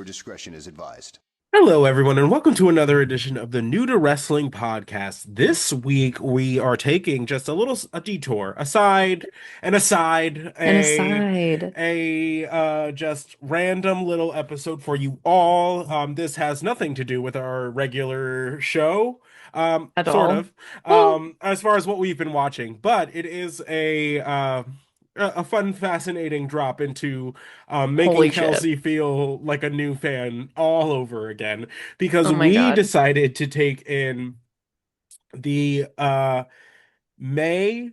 discretion is advised. Hello, everyone, and welcome to another edition of the New to Wrestling podcast. This week, we are taking just a detour, An aside just random little episode for you all. This has nothing to do with our regular show, at sort all. of, Well, as far as what we've been watching, but it is a fun, fascinating drop into making holy shit. Kelsey feel like a new fan all over again because Oh my we God. decided to take in the May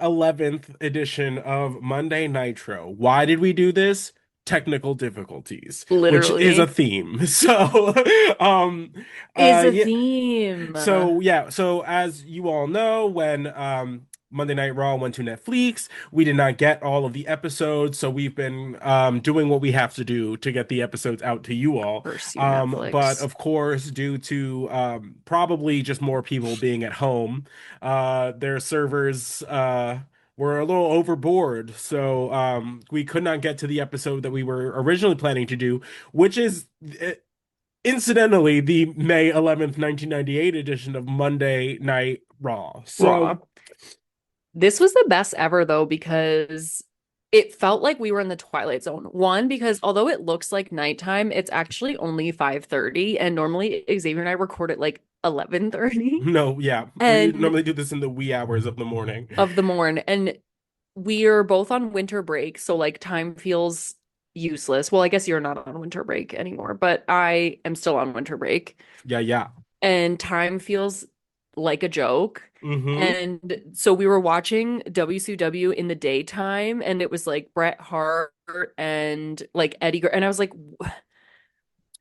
11th edition of Monday Nitro. Why did we do this? Technical difficulties, which is a Literally theme. So, um, is a yeah, theme. so as you all know, when Monday Night Raw went to Netflix, we did not get all of the episodes, so we've been doing what we have to do to get the episodes out to you all. Curse you, But Netflix. of course, due to probably just more people being at home, their servers were a little overboard, so we could not get to the episode that we were originally planning to do, which is incidentally, the May 11th, 1998 edition of Monday Night Raw. So, Raw. This was the best ever though, because it felt like we were in the Twilight Zone. One, because although it looks like nighttime, it's actually only 5:30, and normally Xavier and I record at like 11:30 no, yeah, we and normally do this in the wee hours of the morning. of the morn. And we are both on winter break, so like time feels useless. Well, I guess you're not on winter break anymore, but I am still on winter break, Yeah, yeah. and time feels like a joke. Mm-hmm. And so we were watching WCW in the daytime, and it was like Bret Hart and like and I was like,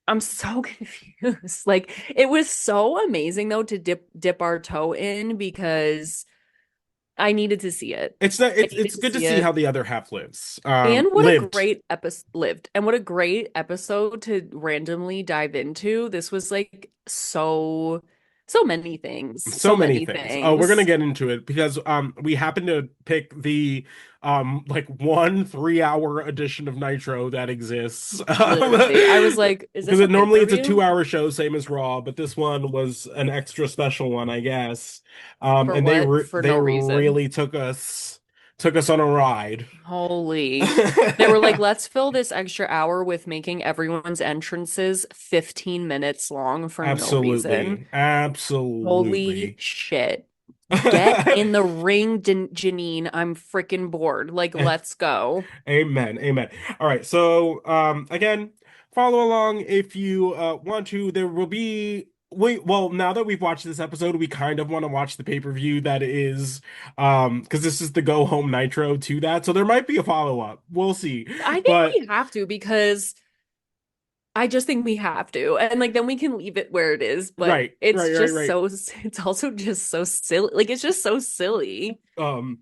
I'm so confused. Like it was so amazing though to dip our toe in because I needed to see it. It's not. I It's needed to good to see see how it. the other half lives. And what a Lived. great episode lived. And what a great episode to randomly dive into. This was like so many things. So So many many things. Oh, we're gonna things. get into it because we happen to pick the like 1 3 hour edition of Nitro that exists. Literally. I was like, is Because this a normally it's a pay-per-view? 2 hour show, same as Raw, but this one was an extra special one, I guess. For And what? For they no reason. really took us on a ride. Holy. They were like, let's fill this extra hour with making everyone's entrances 15 minutes long for no reason. Absolutely. Holy Absolutely. shit. Get in the ring, Janine. I'm freaking bored. Like, let's go. Amen. Amen. All right. So, again, follow along if you want to. There will be well, now that we've watched this episode, we kind of want to watch the pay-per-view that is because this is the go home Nitro to that. So there might be a follow-up. We'll see. I think But we have to because I just think we have to. And like then we can leave it where it is, but right. it's also just so silly. Like it's just so silly. Um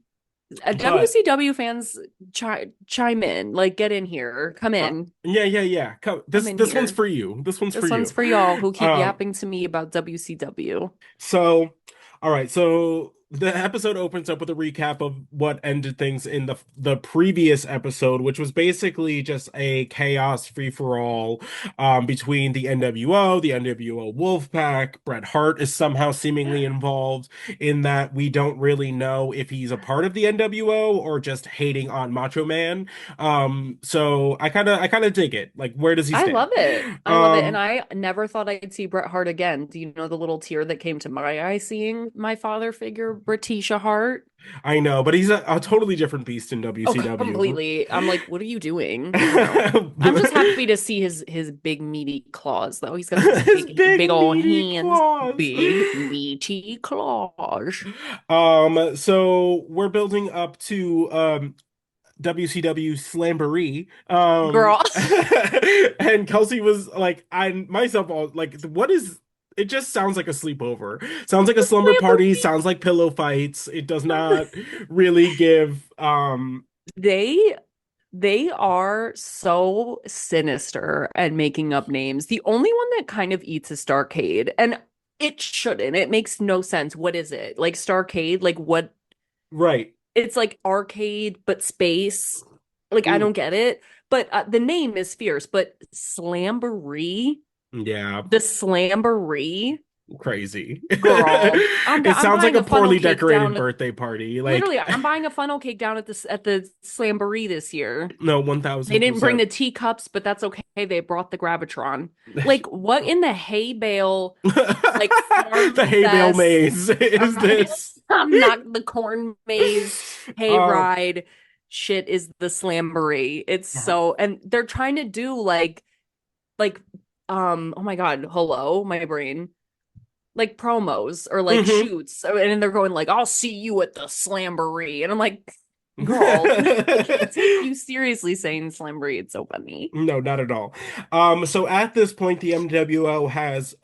but WCW fans chime in, like get in here, yeah. come This in this one's here. for you. This one's for This one's you. for y'all who keep Um yapping to me about WCW. So, all right. So the episode opens up with a recap of what ended things in the previous episode, which was basically just a chaos free for all between the NWO, the NWO Wolfpac. Bret Hart is somehow seemingly involved in that we don't really know if he's a part of the NWO or just hating on Macho Man. So I kind of dig it. Like, where does he I stand? love it. I love it. And Um, I never thought I'd see Bret Hart again. Do you know the little tear that came to my eye seeing my father figure, Britisha Hart? I know, but he's a totally different beast in Oh, WCW. completely. I'm like, what are you doing? No. I'm just happy to see his big meaty claws, though. He's got those His big big old meaty hands. claws. Big meaty claws. So we're building up to WCW Slamboree. Girl. And Kelsey was like, I myself all like, what is it just sounds like a sleepover. Sounds like a slumber party, Lamborghini. sounds like pillow fights. It does not really give They they are so sinister at making up names. The only one that kind of eats is Starcade, and it shouldn't. It makes no sense. What is it? Like Starcade? Like what? right. It's like arcade but space. Like I Mm, don't get it. But the name is fierce. But Slamboree, Yeah, the Slamboree crazy. girl, It I'm sounds like buying a a funnel poorly cake decorated down at birthday party. Like, literally. I'm buying a funnel cake down at the Slamboree this year. no, They didn't bring 1000%. the teacups, but that's okay. They brought the Gravitron. Like, what in the hay bale, like The farm hay bale fest? maze is this. I'm not the corn maze hay Um, ride shit is the Slamboree. It's so, and they're trying to do like oh my God, hello, my brain. Like promos or like mhm. shoots. And they're going like, I'll see you at the Slamboree. And I'm like, girl, I can't take you seriously saying Slamboree. It's so funny. No, not at all. So at this point, the NWO has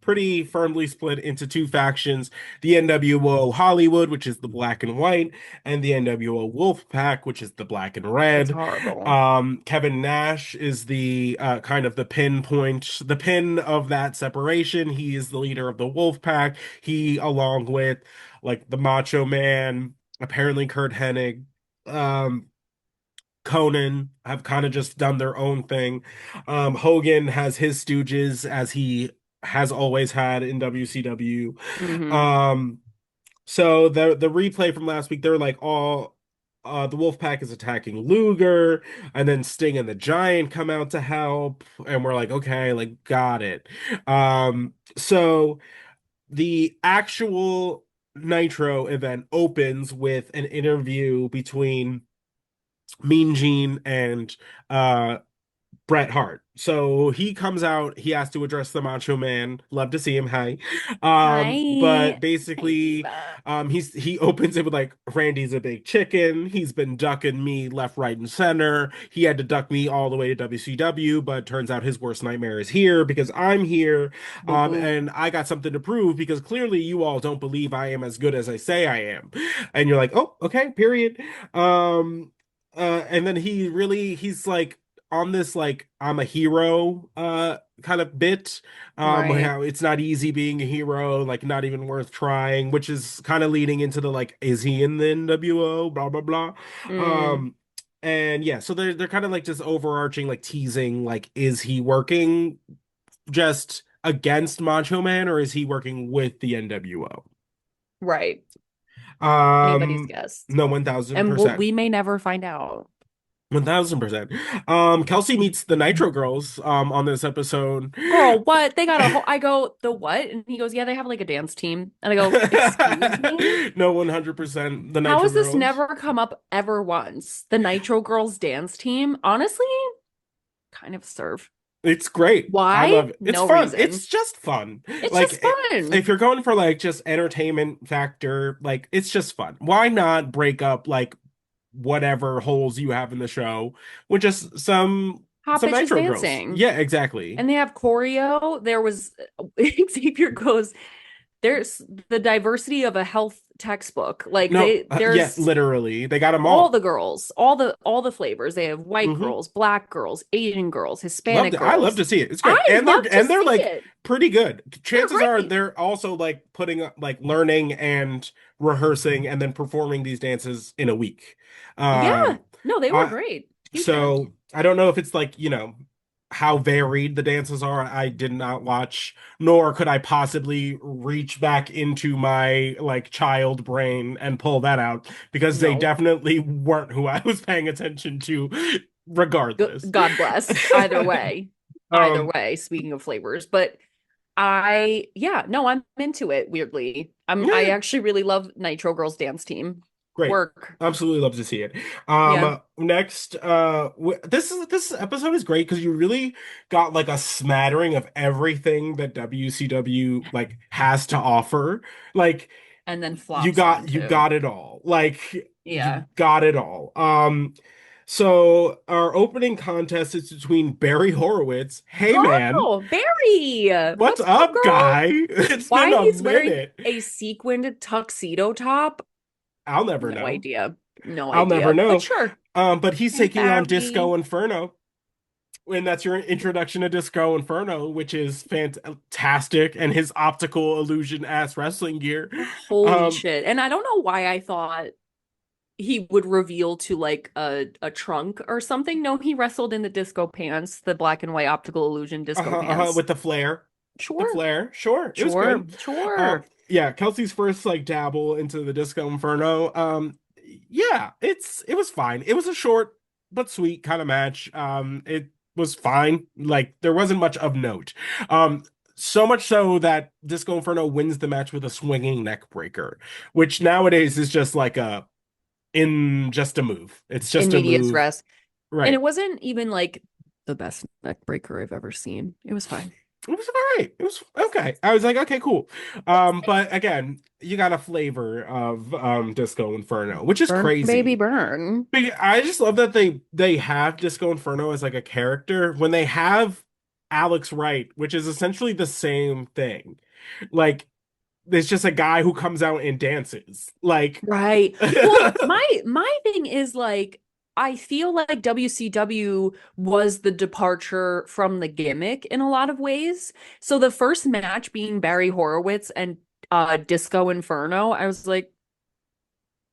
pretty firmly split into two factions: the NWO Hollywood, which is the black and white, and the NWO Wolfpac, which is the black and It's red. horrible. Kevin Nash is the kind of the pinpoint, the pin of that separation. He is the leader of the Wolfpac. He, along with like the Macho Man, apparently Kurt Hennig. Um, Conan have kind of just done their own thing. Hogan has his stooges as he has always had in WCW. Hmm. Um, so the replay from last week, they're like all the Wolfpack is attacking Luger, and then Sting and the Giant come out to help, and we're like, okay, like got it. So the actual Nitro event opens with an interview between Mean Gene and uh Bret Hart. So he comes out, he has to address the Macho Man. Love to see him. Hi. But Hi. Hi, basically, Diva. he opens it with like Randy's a big chicken. He's been ducking me left, right, and center. He had to duck me all the way to WCW, but turns out his worst nightmare is here because I'm here. Boo boo. And I got something to prove because clearly you all don't believe I am as good as I say I am. And you're like, oh, okay, period. Um, and then he's like on this like I'm a hero kind of bit. Right. How it's not easy being a hero, like not even worth trying, which is kind of leading into the like, is he in the NWO? Blah blah blah. Mm, Um and yeah, so they're kind of like just overarching, like teasing, like, is he working just against Macho Man or is he working with the NWO? right. Anybody's Um, guess. no, And 1000%. we may never find out. 1000%. Kelsey meets the Nitro Girls on this episode. Girl, what? They got a whole, I go, the what? And he goes, yeah, they have like a dance team. And I go, excuse me? No, 100%. The How Nitro has this Girls. never come up ever once? The Nitro Girls dance team, honestly, kind of serve. It's great. I Why? love it. It's No fun. reason. It's just fun. It's Like just fun. if you're going for like just entertainment factor, like it's just fun. Why not break up like whatever holes you have in the show with just Hot some bitches Nitro Girls? dancing. Yeah, exactly. And they have choreo. There was Xavier goes, there's the diversity of a health textbook. Like No, yeah, there's literally. They got them all all. the girls, all the flavors. They have white Hmm. girls, black girls, Asian girls, Loved Hispanic it. I love girls. to see it. It's I great. And love to they're see like it. pretty good. They're Chances are great. they're also like putting up like learning and rehearsing and then performing these dances in a week. Yeah. Um No, they were I great. Huge fan. so I don't know if it's like, how varied the dances are. I did not watch, nor could I possibly reach back into my like child brain and pull that out because they No. definitely weren't who I was paying attention to regardless. God bless. Either way. Either Um, way, speaking of flavors, but yeah, no, I'm into it weirdly. I yeah, actually really love Nitro Girls dance team. great. Work. Absolutely love to see it. Yeah. Next, this episode is great because you really got like a smattering of everything that WCW like has to offer. Like And then flop some you too. got it all. Like you Yeah. got it all. So our opening contest is between Barry Horowitz. Hey man, Oh, Barry. what's What's up, up, girl? guy? It's been Why a he's wearing minute. a sequined tuxedo top? I'll never No know. idea. No I'll never idea. But know. sure. But he's Hey, taking on Barry. Disco Inferno, and that's your introduction to Disco Inferno, which is fantastic, and his optical illusion ass wrestling gear. Holy Um, shit. And I don't know why I thought he would reveal to like a trunk or something. No, he wrestled in the disco pants, the black and white optical illusion disco pants. With the flare. The Sure, flare. Sure. It was sure, good. sure. Yeah, Kelsey's first like dabble into the Disco Inferno. Yeah, it was fine. It was a short but sweet kind of match. It was fine. Like there wasn't much of note. Um, so much so that Disco Inferno wins the match with a swinging neck breaker, which nowadays is just like a in just a move. It's In just a medias move. res. And Right. it wasn't even like the best neck breaker I've ever seen. It was fine. It was all right. It was okay. I was like, okay, cool. But again, you got a flavor of Disco Inferno, which is Burn, baby, crazy. burn. But I just love that they have Disco Inferno as like a character when they have Alex Wright, which is essentially the same thing. Like there's just a guy who comes out and dances. Like Right. Well, my thing is like I feel like WCW was the departure from the gimmick in a lot of ways. So the first match being Barry Horowitz and Disco Inferno, I was like,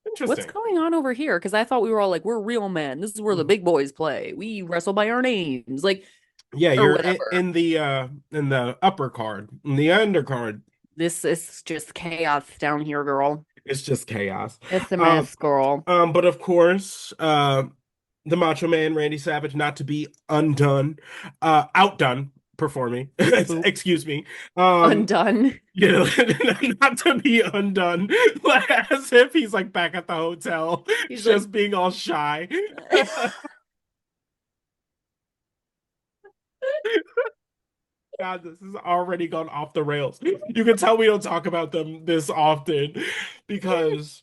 what's interesting. going on over here? Because I thought we were all like, we're real men. This is where the big boys play. We wrestle by our names, like Yeah, or you're whatever. in the upper card. In the undercard, This is just chaos down here, girl. it's just chaos. It's a Um, mess, girl. but of course, the Macho Man Randy Savage, not to be outdone performing. Boop. Excuse me. Um, Undone. you know, not to be undone, like, as if he's like back at the hotel, He's like, just being all shy. God, this has already gone off the rails. You can tell we don't talk about them this often because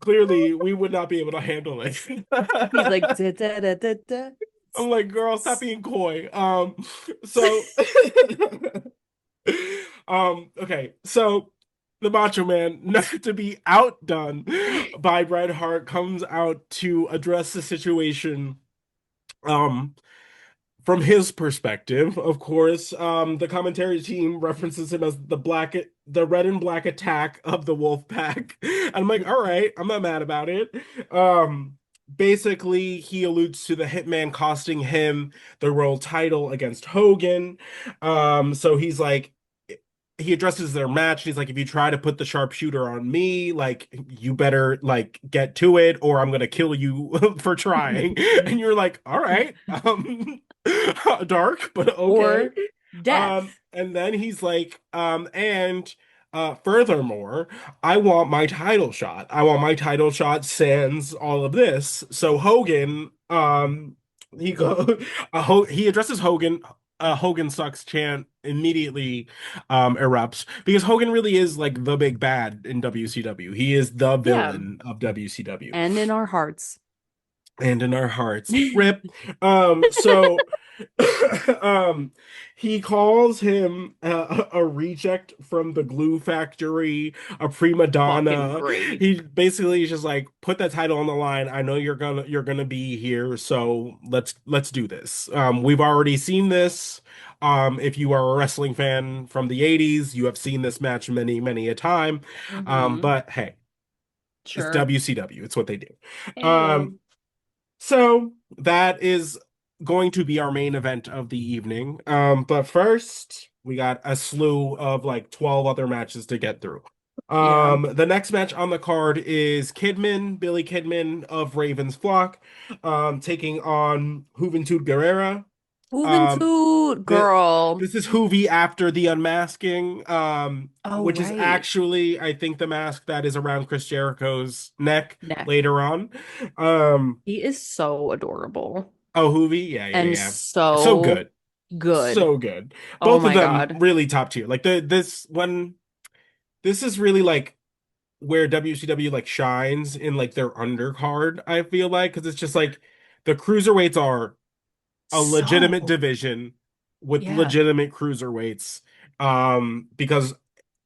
clearly we would not be able to handle it. he's like, da, da, da, da, da. I'm like, girl, stop being coy. So, okay, so the Macho Man, not to be outdone by Bret Hart, comes out to address the situation. Um, from his perspective, of course, the commentary team references him as the red and black attack of the Wolfpac. And I'm like, all right, I'm not mad about it. Um, Basically, he alludes to the Hitman costing him the world title against Hogan. So he's like, he addresses their match. He's like, if you try to put the sharpshooter on me, like you better like get to it, or I'm gonna kill you for trying. And you're like, all right, dark, but okay. Or death. And then he's like, and furthermore, I want my title shot. I want my title shot sans all of this. So Hogan, he go, he addresses Hogan. Hogan sucks chant immediately erupts because Hogan really is like the big bad in WCW. He is the Yeah. villain of WCW And in our hearts. and in our hearts. Rip. So um he calls him a reject from the glue factory, a prima Fucking donna. great. He basically is just like put that title on the line. I know you're gonna be here, so let's do this. We've already seen this. If you are a wrestling fan from the 80s, you have seen this match many a time. Mm-hmm. But hey, it's Sure. WCW. It's what they do. Um, Ayo. so that is going to be our main event of the evening. But first, we got a slew of like 12 other matches to get through. Yeah. The next match on the card is Billy Kidman of Raven's Flock, taking on Juventud Guerrera. Um, Juventud, the, girl. this is Hoovy after the unmasking, Oh, which is right. actually, I think, the mask that is around Chris Jericho's neck Neck. later on. Um, He is so adorable Oh, Hoovy? Yeah, and yeah. So so good. good. So good. Oh Both of my them God. really top tier. Like this is really like where WCW like shines in like their undercard, I feel like, because it's just like the cruiserweights are a legitimate So, division with yeah, legitimate cruiserweights. Because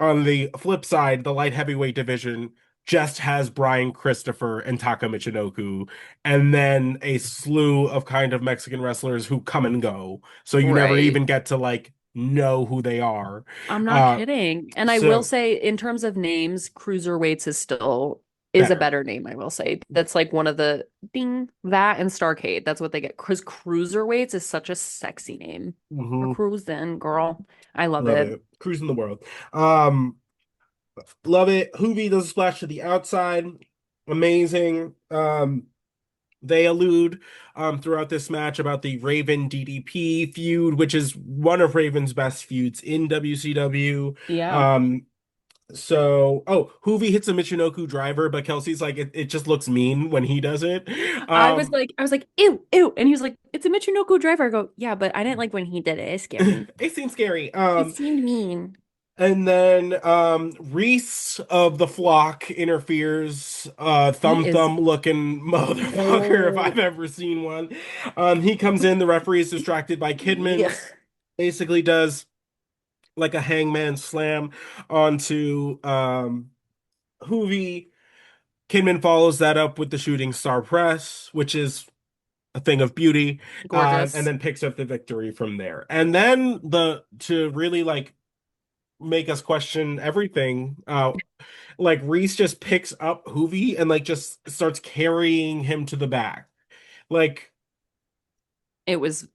on the flip side, the light heavyweight division just has Brian Christopher and Taka Michinoku, and then a slew of kind of Mexican wrestlers who come and go. So you never right. even get to like know who they are. I'm not Uh, kidding. And I will so say, in terms of names, cruiserweights is still is a better. better name, I will say. That's like one of the ding, that and Starcade. That's what they get. Because Cruiserweights is such a sexy name. We're Hmm. cruising, girl. I love Love it. it. Cruising the world. Um, love it. Hoovy does a splash to the outside. Amazing. They allude throughout this match about the Raven DDP feud, which is one of Raven's best feuds in WCW. Yeah. Um, Hoovy hits a Michinoku driver, but Kelsey's like, it just looks mean when he does it. Um, I was like, ew, ew. And he was like, it's a Michinoku driver. I go, yeah, but I didn't like when he did it. It scared me. it seems scary. It seemed mean. And then Reese of the flock interferes, He is thumb looking motherfucker if oh I've ever seen one. He comes in, the referee is distracted by yeah. Kidman, basically does like a hangman slam onto Hoovy. Kidman follows that up with the shooting star press, which is a thing of beauty, and Gorgeous. then picks up the victory from there. And then the to really like make us question everything. Like Reese just picks up Hoovy and like just starts carrying him to the back. Like It was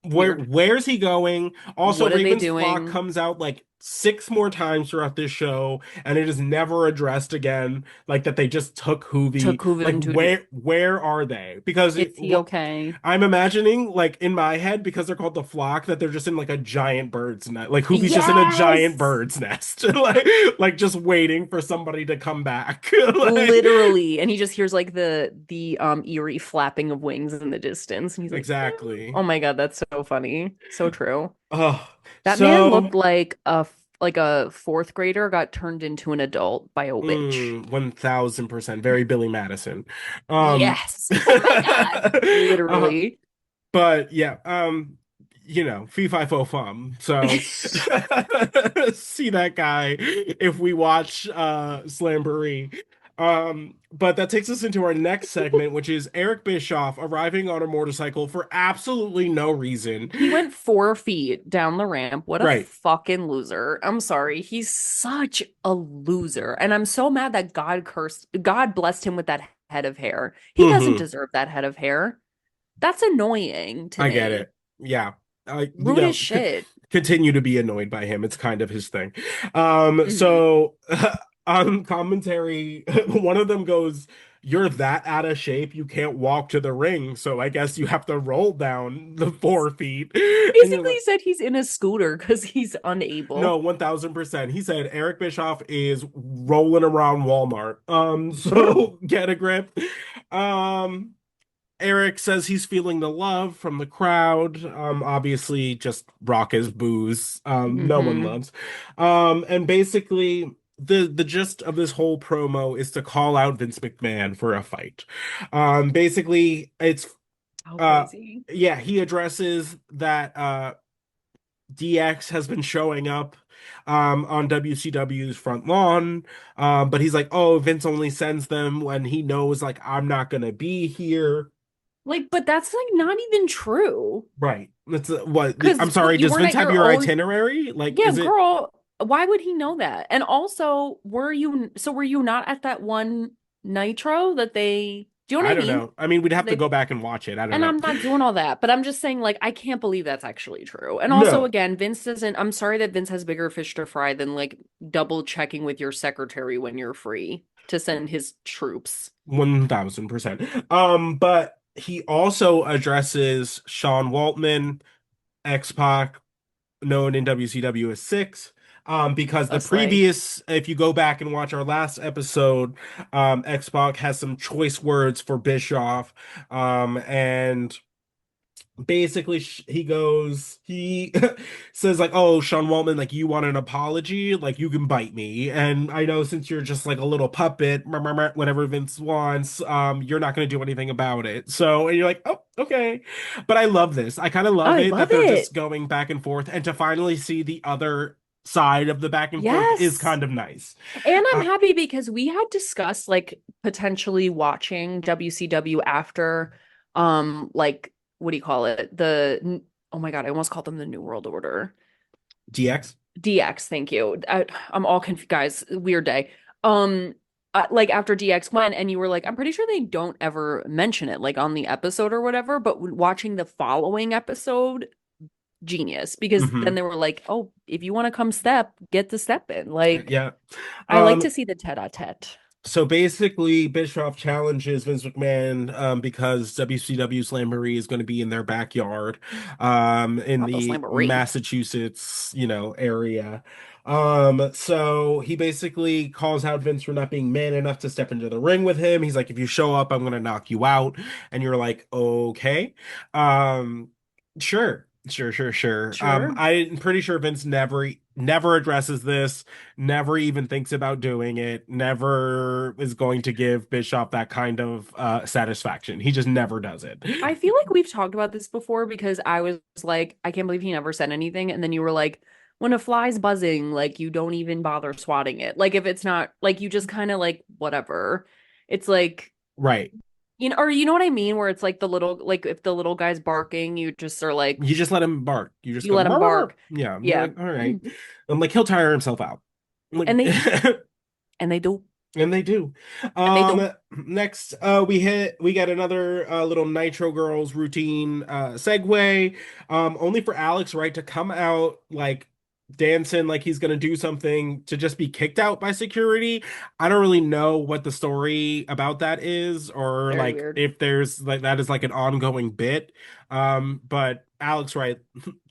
weird. where's he going? Also, What are they Raven's flock doing? comes out like six more times throughout this show, and it is never addressed again. Like that they just took Hoovy. Took Like Hooven to where are they? Because is he okay? I'm imagining like in my head because they're called the flock that they're just in like a giant bird's nest. Like Hoovy's just in a giant Yes. bird's nest, like just waiting for somebody to come back. Like Literally. And he just hears like the eerie flapping of wings in the distance. And he's like, exactly. oh my God, that's so funny. So true. Oh, That man looked so like a fourth grader got turned into an adult by a witch. 1000% very Billy Madison. Um Yes. Oh my God. uh, Literally. but yeah, fee fi fo fum. So see that guy if we watch Slamboree. But that takes us into our next segment, which is Eric Bischoff arriving on a motorcycle for absolutely no reason. He went 4 feet down the ramp. What a Right. fucking loser. I'm sorry. He's such a loser. And I'm so mad that God blessed him with that head of hair. He doesn't Hmm. deserve that head of hair. That's annoying to I get me. it. Yeah. I, Rude as shit. continue to be annoyed by him. It's kind of his thing. Mhm. So on commentary, one of them goes, "You're that out of shape, you can't walk to the ring, so I guess you have to roll down the 4 feet." And you're Basically like, said he's in a scooter because he's no, unable. 1000%. He said Eric Bischoff is rolling around Walmart. Brr. So get a grip. Um, Eric says he's feeling the love from the crowd. Obviously, just rock his booze. No one Hmm. loves. And basically, the gist of this whole promo is to call out Vince McMahon for a fight. Basically, it's How uh, crazy. yeah, he addresses that DX has been showing up on WCW's front lawn. But he's like, oh, Vince only sends them when he knows like I'm not gonna be here. Like, but that's like not even true. Right. That's what I'm Because sorry, you does weren't Vince at have your your own. itinerary? Like, Yeah, is it girl, why would he know that? And also, were you not at that one Nitro that do you know I what I don't mean? know. I mean, we'd have to They go back and watch it. I don't and know. I'm not doing all that, but I'm just saying, like, I can't believe that's actually true. And also, No, again, Vince doesn't, I'm sorry that Vince has bigger fish to fry than like double checking with your secretary when you're free to send his troops. 1000%. But he also addresses Sean Waltman, X-Pac, known in WCW as Six. Because the A slay. previous, if you go back and watch our last episode, X-Pac has some choice words for Bischoff. And basically he says like, oh, Sean Waltman, like you want an apology, like you can bite me, and I know since you're just like a little puppet, whatever Vince wants, you're not going to do anything about it. So and you're like, oh, okay. But I love this. I kind of love I it that love they're just it. going back and forth, and to finally see the other side of the back and forth is Yes. kind of nice. And I'm uh, happy because we had discussed like potentially watching WCW after like what do you call it? Oh my God, I almost called them the New World Order. DX. DX, thank you. I'm all confused, guys. Weird day. Um like after DX went, and you were like, I'm pretty sure they don't ever mention it, like on the episode or whatever. But watching the following episode, genius, because then Hmm. they were like, oh, if you want to come step, get the step in. Like, Yeah. I like Um, to see the tete-a-tete. so basically, Bischoff challenges Vince McMahon because WCW Slamboree is going to be in their backyard, in Not the the slamboree. Massachusetts, area. So he basically calls out Vince for not being man enough to step into the ring with him. He's like, if you show up, I'm going to knock you out. And you're like, okay. Um, sure. Sure, sure, sure. Sure. I'm pretty sure Vince never addresses this, never even thinks about doing it, never is going to give Bischoff that kind of satisfaction. He just never does it. I feel like we've talked about this before because I was like, I can't believe he never said anything. And then you were like, when a fly's buzzing, like you don't even bother swatting it. Like if it's not like you just kind of like whatever. It's like, Right. or you know what I mean? Where it's like the little, like if the little guy's barking, you just are like, You just let him bark. You just you go, let him "Murr." bark. Yeah. You're Yeah. like, all right. I'm like, he'll tire himself out. Like, And and they do, and they do. and they do. Next, we get another little Nitro Girls routine segue. Only for Alex, right, to come out like dancing like he's gonna do something to just be kicked out by security. I don't really know what the story about that is, or Very like weird. if there's like that is like an ongoing bit. But Alex, right,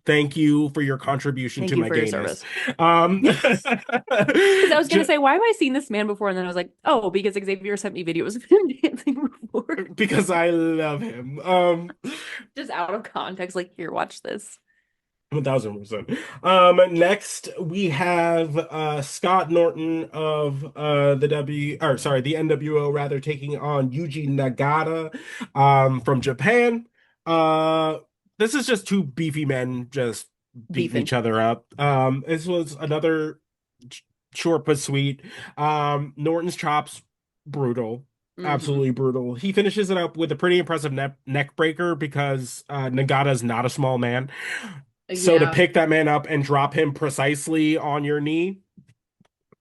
thank you for your contribution Thank to you my for your gayness. service. Um, Because I was gonna ju- say, why have I seen this man before? And then I was like, oh, because Xavier sent me videos of him dancing before. because I love him. Just out of context, like, here, watch this. 1000%. Next we have Scott Norton of the NWO rather, taking on Yuji Nagata from Japan. Uh, this is just two beefy men just beating Beefing. each other up. This was another sh- short but sweet. Norton's chops, brutal. Hmm. Absolutely brutal. He finishes it up with a pretty impressive neck breaker because Nagata's not a small man. So to Yeah. pick that man up and drop him precisely on your knee,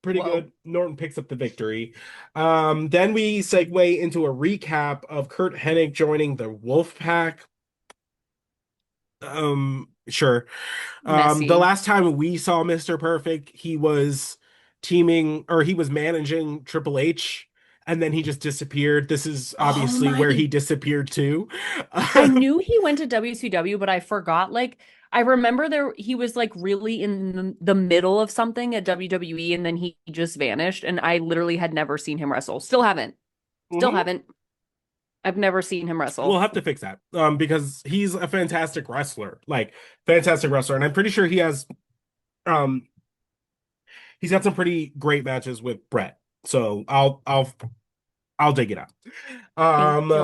pretty Whoa. good. Norton picks up the victory. Then we segue into a recap of Kurt Hennig joining the Wolfpac. Sure. The Messy. last time we saw Mr. Perfect, he was he was managing Triple H, and then he just disappeared. This is Oh obviously where he my. disappeared to. I knew he went to WCW, but I forgot. Like, I remember he was like really in the middle of something at WWE, and then he just vanished. And I literally had never seen him wrestle. Still haven't. Still Mhm. haven't. I've never seen him We'll wrestle. have to fix that. Because he's a fantastic wrestler, like fantastic wrestler, and I'm pretty sure um he's got some pretty great matches with Bret. So I'll dig it out. Thank Um, uh,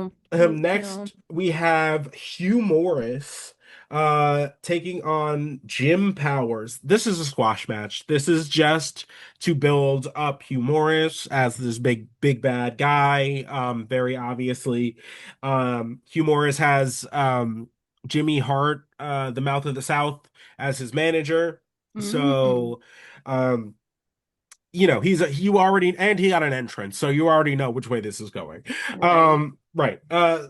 you. Thank you. Next we have Hugh Morris taking on Jim Powers. This is a squash match. This is just to build up Hugh Morris as this big bad guy. Very obviously. Hugh Morris has Jimmy Hart, the Mouth of the South, as his manager. Mm, So um you already, and he got an entrance, so you already know which way this is going. right. Right.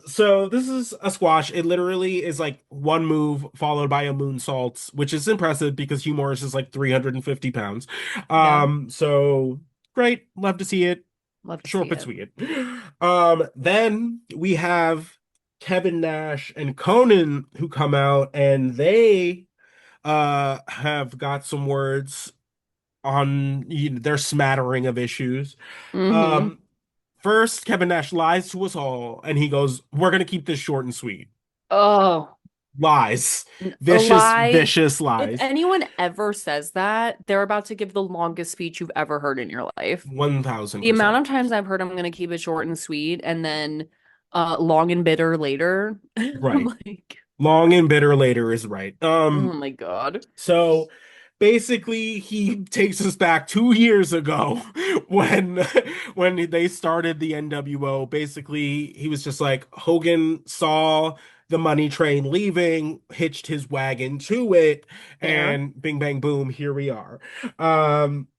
So this is a squash. It literally is like one move followed by a moonsault, which is impressive because Hugh Morris is like 350 pounds. Yeah. So great, love to see it. Love to Short see but it. sweet. Then we have Kevin Nash and Conan who come out, and they have got some words on their smattering of issues. Hmm. Um, First, Kevin Nash lies to us all, and he goes, "We're gonna keep this short and sweet." Oh, Lies, a vicious, lie. vicious If lies. anyone ever says that, they're about to give the longest speech you've ever heard in your life. One thousand The amount percent. of times I've heard I'm gonna keep it short and sweet, and then long and bitter later. I'm Right. like, Long and bitter later is right. oh my God. So basically he takes us back 2 years ago when when they started the NWO. Basically, he was just like Hogan saw the money train leaving, hitched his wagon to it, Fair. and bing bang boom, here we are. Um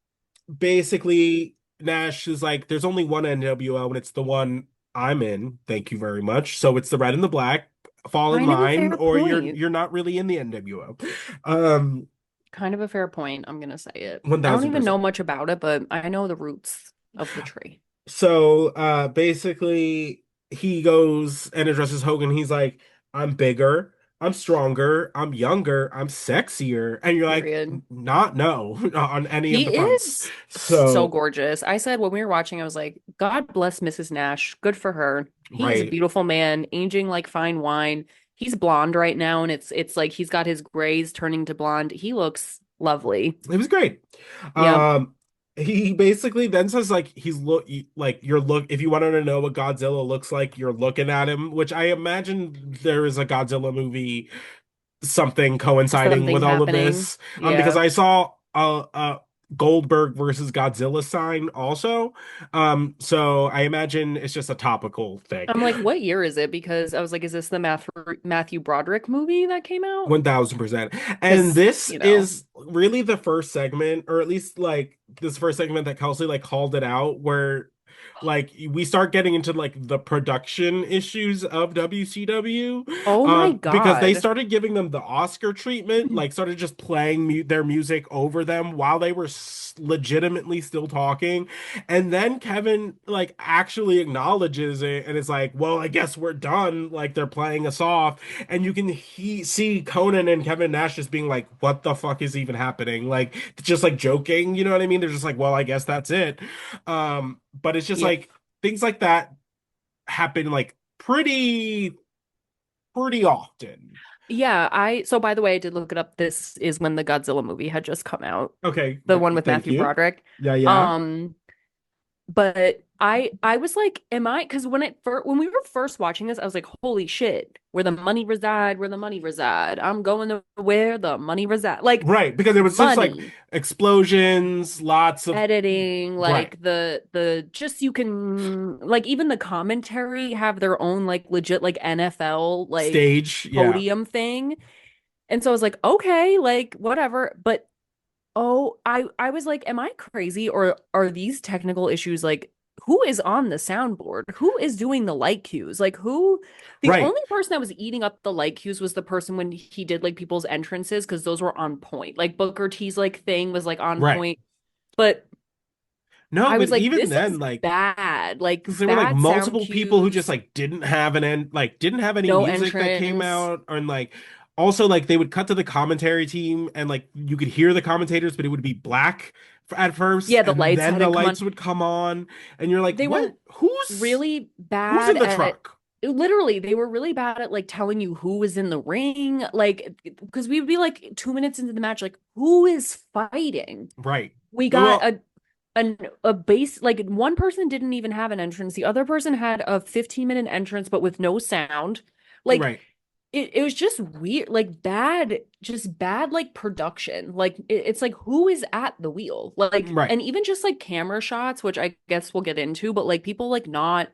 Basically. Nash is like, there's only one NWO, and it's the one I'm in. Thank you very much. So it's the red and the black. Fall in Kind of a line, fair or point. you're not really in the NWO. Um, Kind of a fair point. I'm gonna say it. I don't even 1000%. know much about it, but I know the roots of the tree. So basically he goes and addresses Hogan. He's like, I'm bigger, I'm stronger, I'm younger, I'm sexier. And you're like, Period. not no on any of the He fronts. is so So gorgeous. I said when we were watching, I was like, God bless Mrs. Nash. Good for her. He is a right. beautiful man, aging like fine wine. He's blonde right now, and it's like he's got his grays turning to blonde. He looks lovely. It was great. Yep. Um he basically then says like he's look like you're look if you wanted to know what Godzilla looks like, you're looking at him, which I imagine there is a Godzilla movie something coinciding Something with all of happening. this. Because Yeah. I saw a Goldberg versus Godzilla sign also. So I imagine it's just a topical thing. I'm like, what year is it? Because I was like, is this the Matthew Broderick movie that came out? 1000%. And Because, this is really the first segment, or at least like this first segment that Kelsey like called it out, where like we start getting into like the production issues of WCW, oh my because they God. started giving them the Oscar treatment, like started just playing their music over them while they were legitimately still talking. And then Kevin like actually acknowledges it and it's like, well, I guess we're done, like they're playing us off. And you can see Conan and Kevin Nash just being like, what the fuck is even happening? Like, just like joking, you know what I mean? They're just like, well, I guess that's it. But it's just Yeah. like things like that happen like pretty often. Yeah, so by the way, I did look it up. This is when the Godzilla movie had just come out, Okay, the one with thank Matthew you. Broderick. Yeah, yeah. Um, but I was like, am I? Because when we were first watching this, I was like, holy shit, where the money reside, where the money reside. I'm going to where the money reside. Like Right, because it was just like money, explosions, lots of editing, right like the just you can like even the commentary have their own like legit like NFL like stage. Yeah, podium thing. And so I was like, okay, like whatever. But oh, I was like, am I crazy or are these technical issues like who is on the soundboard? Who is doing the light cues? Like who the right, only person that was eating up the light cues was the person when he did like people's entrances because those were on point. Like Booker T's like thing was like on right. point. But No, I but was like, even this then, is like, bad. Like because there were like bad sound multiple people who just cues, like didn't have an end, like didn't have any no music that came entrance. out, and like also like they would cut to the commentary team, and like you could hear the commentators, but it would be black at first, Yeah, the and lights then the hadn't come on. lights would come on, and you're like, They what? were really Who's in bad the at truck? literally they were really bad at like telling you who was in the ring like because we would be like 2 minutes into the match like who is fighting. Right. We got Well, a base like one person didn't even have an entrance, the other person had a 15-minute entrance but with no sound. Like right, it was just weird, like bad, just bad like production. Like it's like who is at the wheel? Like right. and even just like camera shots, which I guess we'll get into, but like people like not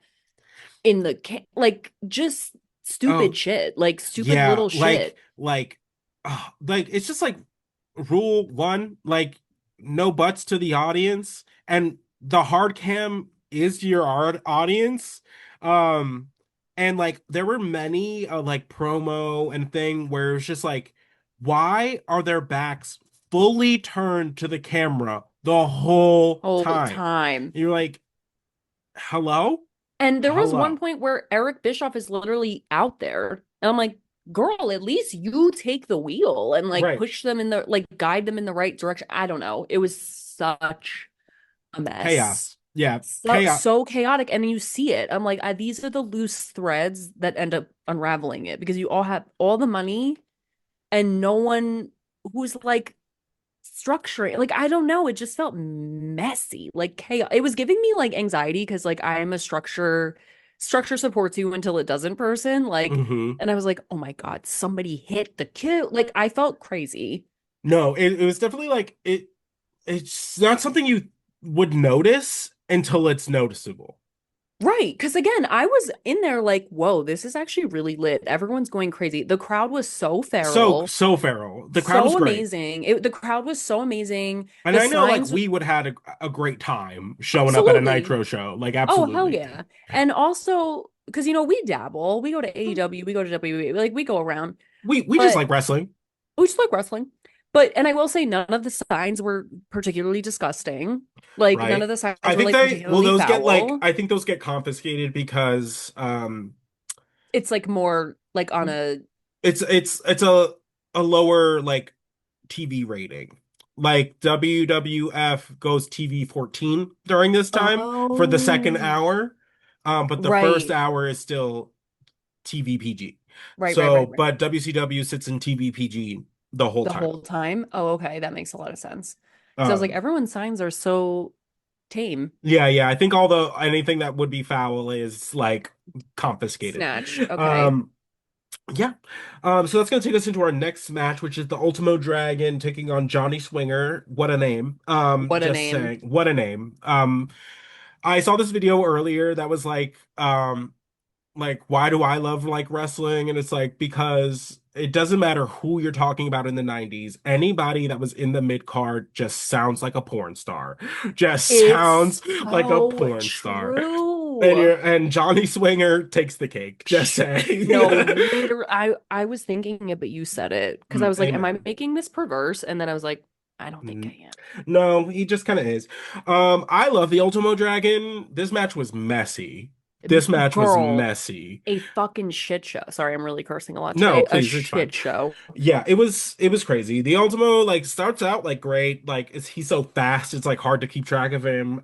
in the like just stupid Oh, shit, like stupid yeah, little shit. like it's just like rule one, like no butts to the audience, and the hard cam is to your audience. Um, and like there were many like promo and thing where it's just like, why are their backs fully turned to the camera the whole Whole time? time. And you're like, hello, And there was one hello, point where Eric Bischoff is literally out there. And I'm like, girl, at least you take the wheel and like right, push them in the like guide them in the right direction. I don't know. It was such a mess. chaos, yeah, chaos. So chaotic. And you see it. I'm like, these are the loose threads that end up unraveling it because you all have all the money and no one who's like structuring. Like, I don't know. It just felt messy, like chaos. It was giving me like anxiety because like I'm a structure supports you until it doesn't person. Like, Hmm. and I was like, oh my God, somebody hit the cue. Like, I felt crazy. No, it was definitely like it's not something you would notice until it's noticeable. Right. Because again, I was in there like, whoa, this is actually really lit. Everyone's going crazy. The crowd was so feral, So feral. The crowd was so great. amazing. The crowd was so amazing. And The I know like signs, we would have had a great time showing up at a absolutely. Nitro show. Like Oh, hell absolutely. yeah. And also, because, we dabble, we go to AEW, we go to WWE, like we go around, We just but like wrestling, we just like wrestling. And I will say, none of the signs were particularly disgusting. Like, none of right? the signs I were think like they well particularly those get like foul. I think those get confiscated because It's like more like on a, it's a lower like TV rating. Like WWF goes TV 14 during this time for the second oh, hour. But the first right. hour is still TV PG. Right, right, So, right, right. but WCW sits in TV PG the whole The time. whole time. Oh, okay. That makes a lot of sense. Because I was like, Um, everyone's signs are so tame. yeah, I think all the anything that would be foul is like confiscated. Snatched. Okay. Um, yeah. So that's gonna take us into our next match, which is the Ultimo Dragon taking on Johnny Swinger. What a name. What a Just name. saying, what a name. I saw this video earlier that was like why do I love like wrestling? And it's like because it doesn't matter who you're talking about in the 90s. Anybody that was in the mid card just sounds like a porn star. Just It's sounds like a so porn star. true. And Johnny Swinger takes the cake. Just saying. No, literally, I was thinking it, but you said it because I was like, am I Amen. making this perverse? And then I was like, I don't think I am. No, he just kind of is. I love the Ultimo Dragon. This match was messy. This match was Girl, messy. a fucking shit show. Sorry, I'm really cursing a lot No, today. A please, it's fine. shit show. Yeah, it was crazy. The Ultimo like starts out like great, like he's so fast, it's like hard to keep track of him.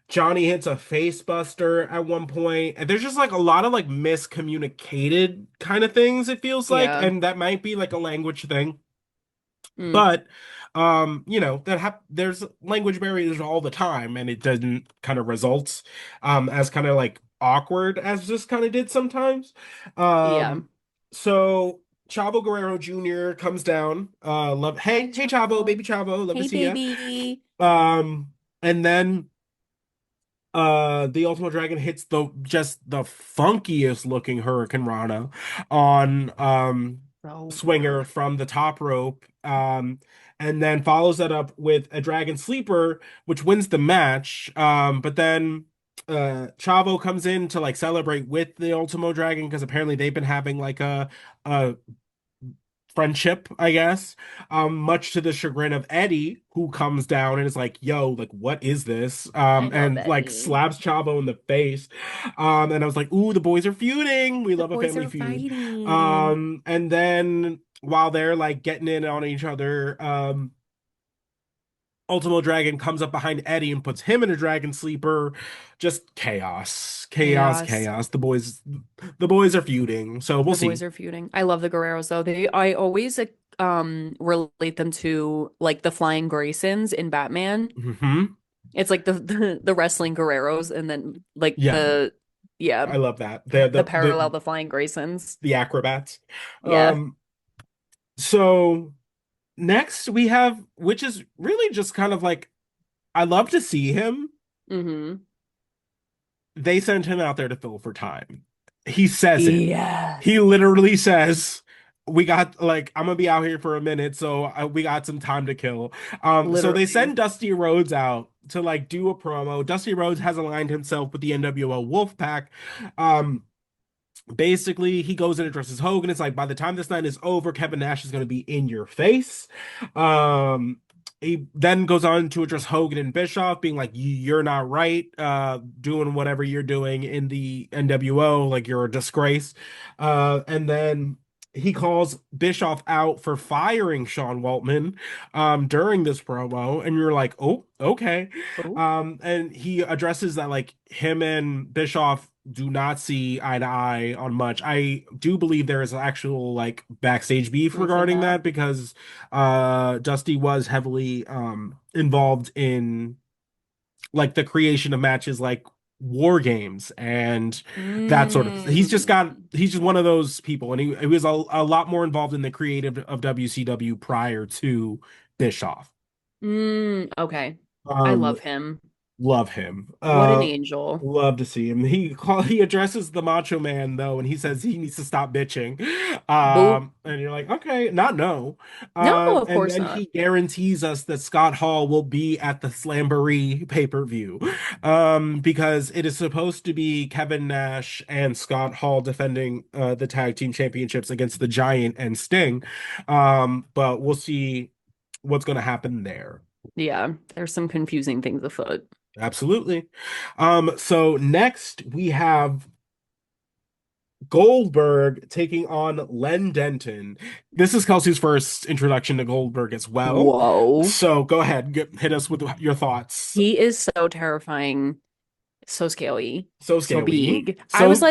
Johnny hits a face buster at one point, and there's just like a lot of like miscommunicated kind of things it feels like, Yeah. and that might be like a language thing. Mm, But there's language barriers all the time, and it doesn't kind of results as kind of like awkward as this kind of did sometimes. yeah. So Chavo Guerrero Jr. comes down. Love Hi, hey Chavo, Chavo. baby Chavo, love to Hey, see ya. baby. And then the Ultimate Dragon hits the funkiest looking Hurricane Rana on So Swinger good. from the top rope. And then follows that up with a Dragon Sleeper, which wins the match. But then Chavo comes in to like celebrate with the Ultimo Dragon because apparently they've been having like a friendship, I guess. Much to the chagrin of Eddie, who comes down and is like, "Yo, like, what is this?" I love And like Eddie. slaps Chavo in the face. And I was like, "Ooh, the boys are feuding. We The love a boys family are feud." fighting. And then while they're like getting in on each other, Ultimo Dragon comes up behind Eddie and puts him in a dragon sleeper. Just chaos, chaos, Chaos. chaos. The boys are feuding, so we'll The boys see. are feuding. I love the Guerreros though. I always relate them to like the Flying Graysons in Batman. Hmm. It's like the wrestling Guerreros and then like Yeah, yeah, I love that. the parallel the Flying Graysons. The acrobats. Yeah. Um, so next we have, which is really just kind of like, I love to see him. Mm-hmm. They sent him out there to fill for time. He says it. He Yes. literally says, "We got like I'm gonna be out here for a minute, so we got some time to kill." So they Literally. send Dusty Rhodes out to like do a promo. Dusty Rhodes has aligned himself with the nWo Wolfpac. Um, Basically, he goes and addresses Hogan. It's like by the time this night is over, Kevin Nash is going to be in your face. Um, he then goes on to address Hogan and Bischoff, being like, "You're not right, doing whatever you're doing in the NWO. Like you're a disgrace." And then he calls Bischoff out for firing Sean Waltman during this promo, and you're like, "Oh, okay." Oh, And he addresses that like him and Bischoff do not see eye to eye on much. I do believe there is actual like backstage beef beef in regarding that. that because Dusty was heavily involved in like the creation of matches like war games and that sort of Mm. he's just one of those people and he was a lot more involved in the creative of WCW prior to Bischoff. Mm. Okay. I Um love him. Love him. What an angel. Love to see him. He addresses the Macho Man though, and he says he needs to stop bitching. Boo. And you're like, okay, not no. No, of And course then not. he guarantees us that Scott Hall will be at the Slamboree pay-per-view. Because it is supposed to be Kevin Nash and Scott Hall defending the tag team championships against the Giant and Sting. But we'll see what's going to happen there. Yeah, there's some confusing things afoot. Absolutely. So next we have Goldberg taking on Len Denton. This is Kelsey's first introduction to Goldberg as well. Whoa. So go ahead, hit us with your thoughts. He is so terrifying, so scary, So so scary. big. So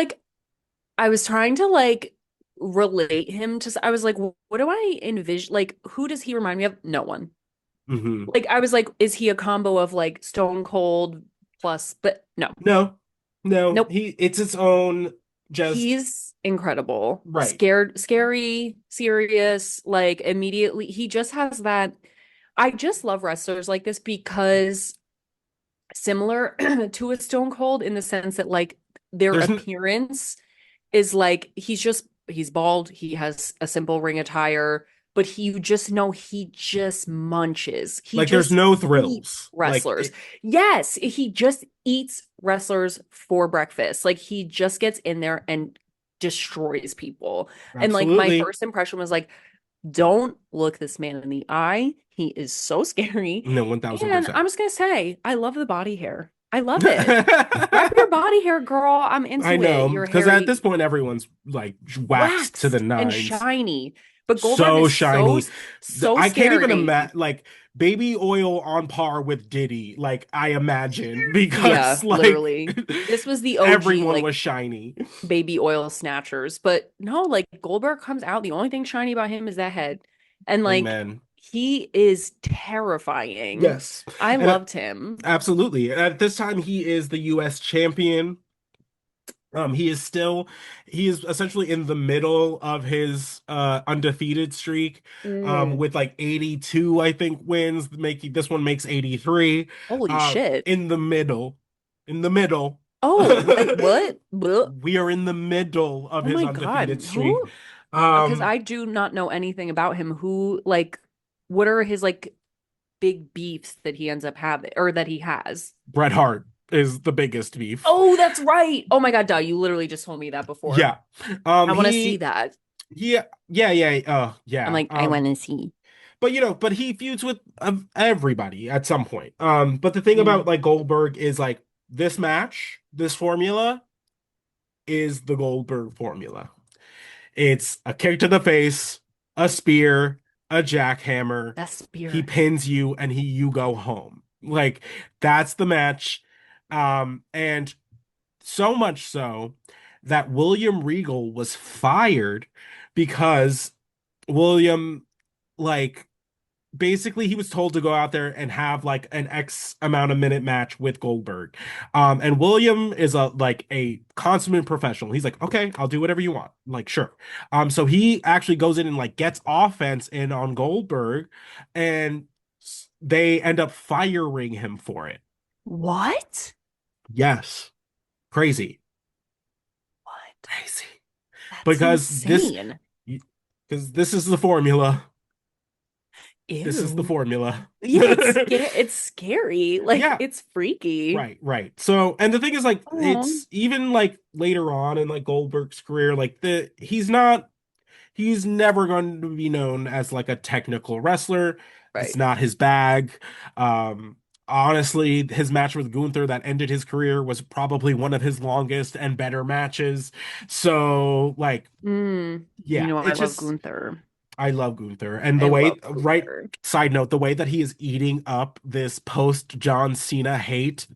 I was trying to like relate him to, I was like, what do I envision? Like, who does he remind me of? No one. mhm. Like, I was like, is he a combo of like Stone Cold plus, but no, No, no, nope. it's its own just He's incredible. right. Scared, scary, serious, like immediately. He just has that. I just love wrestlers like this because similar to a Stone Cold in the sense that like their There's appearance is like he's bald, he has a simple ring attire, but you just know he just munches. He like there's just no eats thrills. wrestlers. Yes, he just eats wrestlers for breakfast. Like he just gets in there and destroys people. And like my Absolutely. first impression was like, don't look this man in the eye. He is so scary. No, And 1000%. I'm just gonna say, I love the body hair. I love it. Wrap your body hair, girl. I'm I into it. know, Your because at this hairy, point everyone's like waxed to the waxed and nines. shiny. But Goldberg So is so shiny. so I can't even scary. imagine like baby oil on par with Diddy, like I imagine, Yeah, because like literally. This was the OG everyone like was shiny. baby oil snatchers. But no, like Goldberg comes out. The only thing shiny about him is that head. And like Amen. he is terrifying. Yes. I And loved him. absolutely. At this time he is the US champion. He is essentially in the middle of his undefeated streak, Mm, with like 82, I think, wins, making this one makes 83. holy shit. In the middle. In the middle. Oh, like what? Blech. We are in the middle of Oh his my undefeated God. streak. Who? Because Um, I do not know anything about him. Who, like, what are his, like, big beefs that he ends up having or that he has? Bret Hart is the biggest beef. Oh, that's right. Oh my God, duh. You literally just told me that before. Yeah. I want to see He that. yeah, yeah. I'm Yeah. like, I want to see. But but he feuds with everybody at some point. But the thing about Mm. like Goldberg is like this match, this formula is the Goldberg formula. It's a kick to the face, a spear, a jackhammer. That He spear. pins you and you go home. Like that's the match. And so much so that William Regal was fired because William like basically he was told to go out there and have like an X amount of minute match with Goldberg. And William is a consummate professional. He's like, okay, I'll do whatever you want. Like, sure. So he actually goes in and like gets offense in on Goldberg, and they end up firing him for it. What? Yes. Crazy. What? Crazy. That's Because insane. this is the formula. This is the Ew. formula. Yeah, it's scary. Like Yeah. it's freaky. Right. So, and the thing is, like, Oh, it's even like later on in like Goldberg's career, like he's never going to be known as like a technical wrestler. It's right. not his bag. Um, Honestly, his match with Gunther that ended his career was probably one of his longest and better matches. So, like, You yeah, know, I it's love just Gunther. I love Gunther. And I the way, love right, Gunther. side note, the way that he is eating up this post John Cena hate.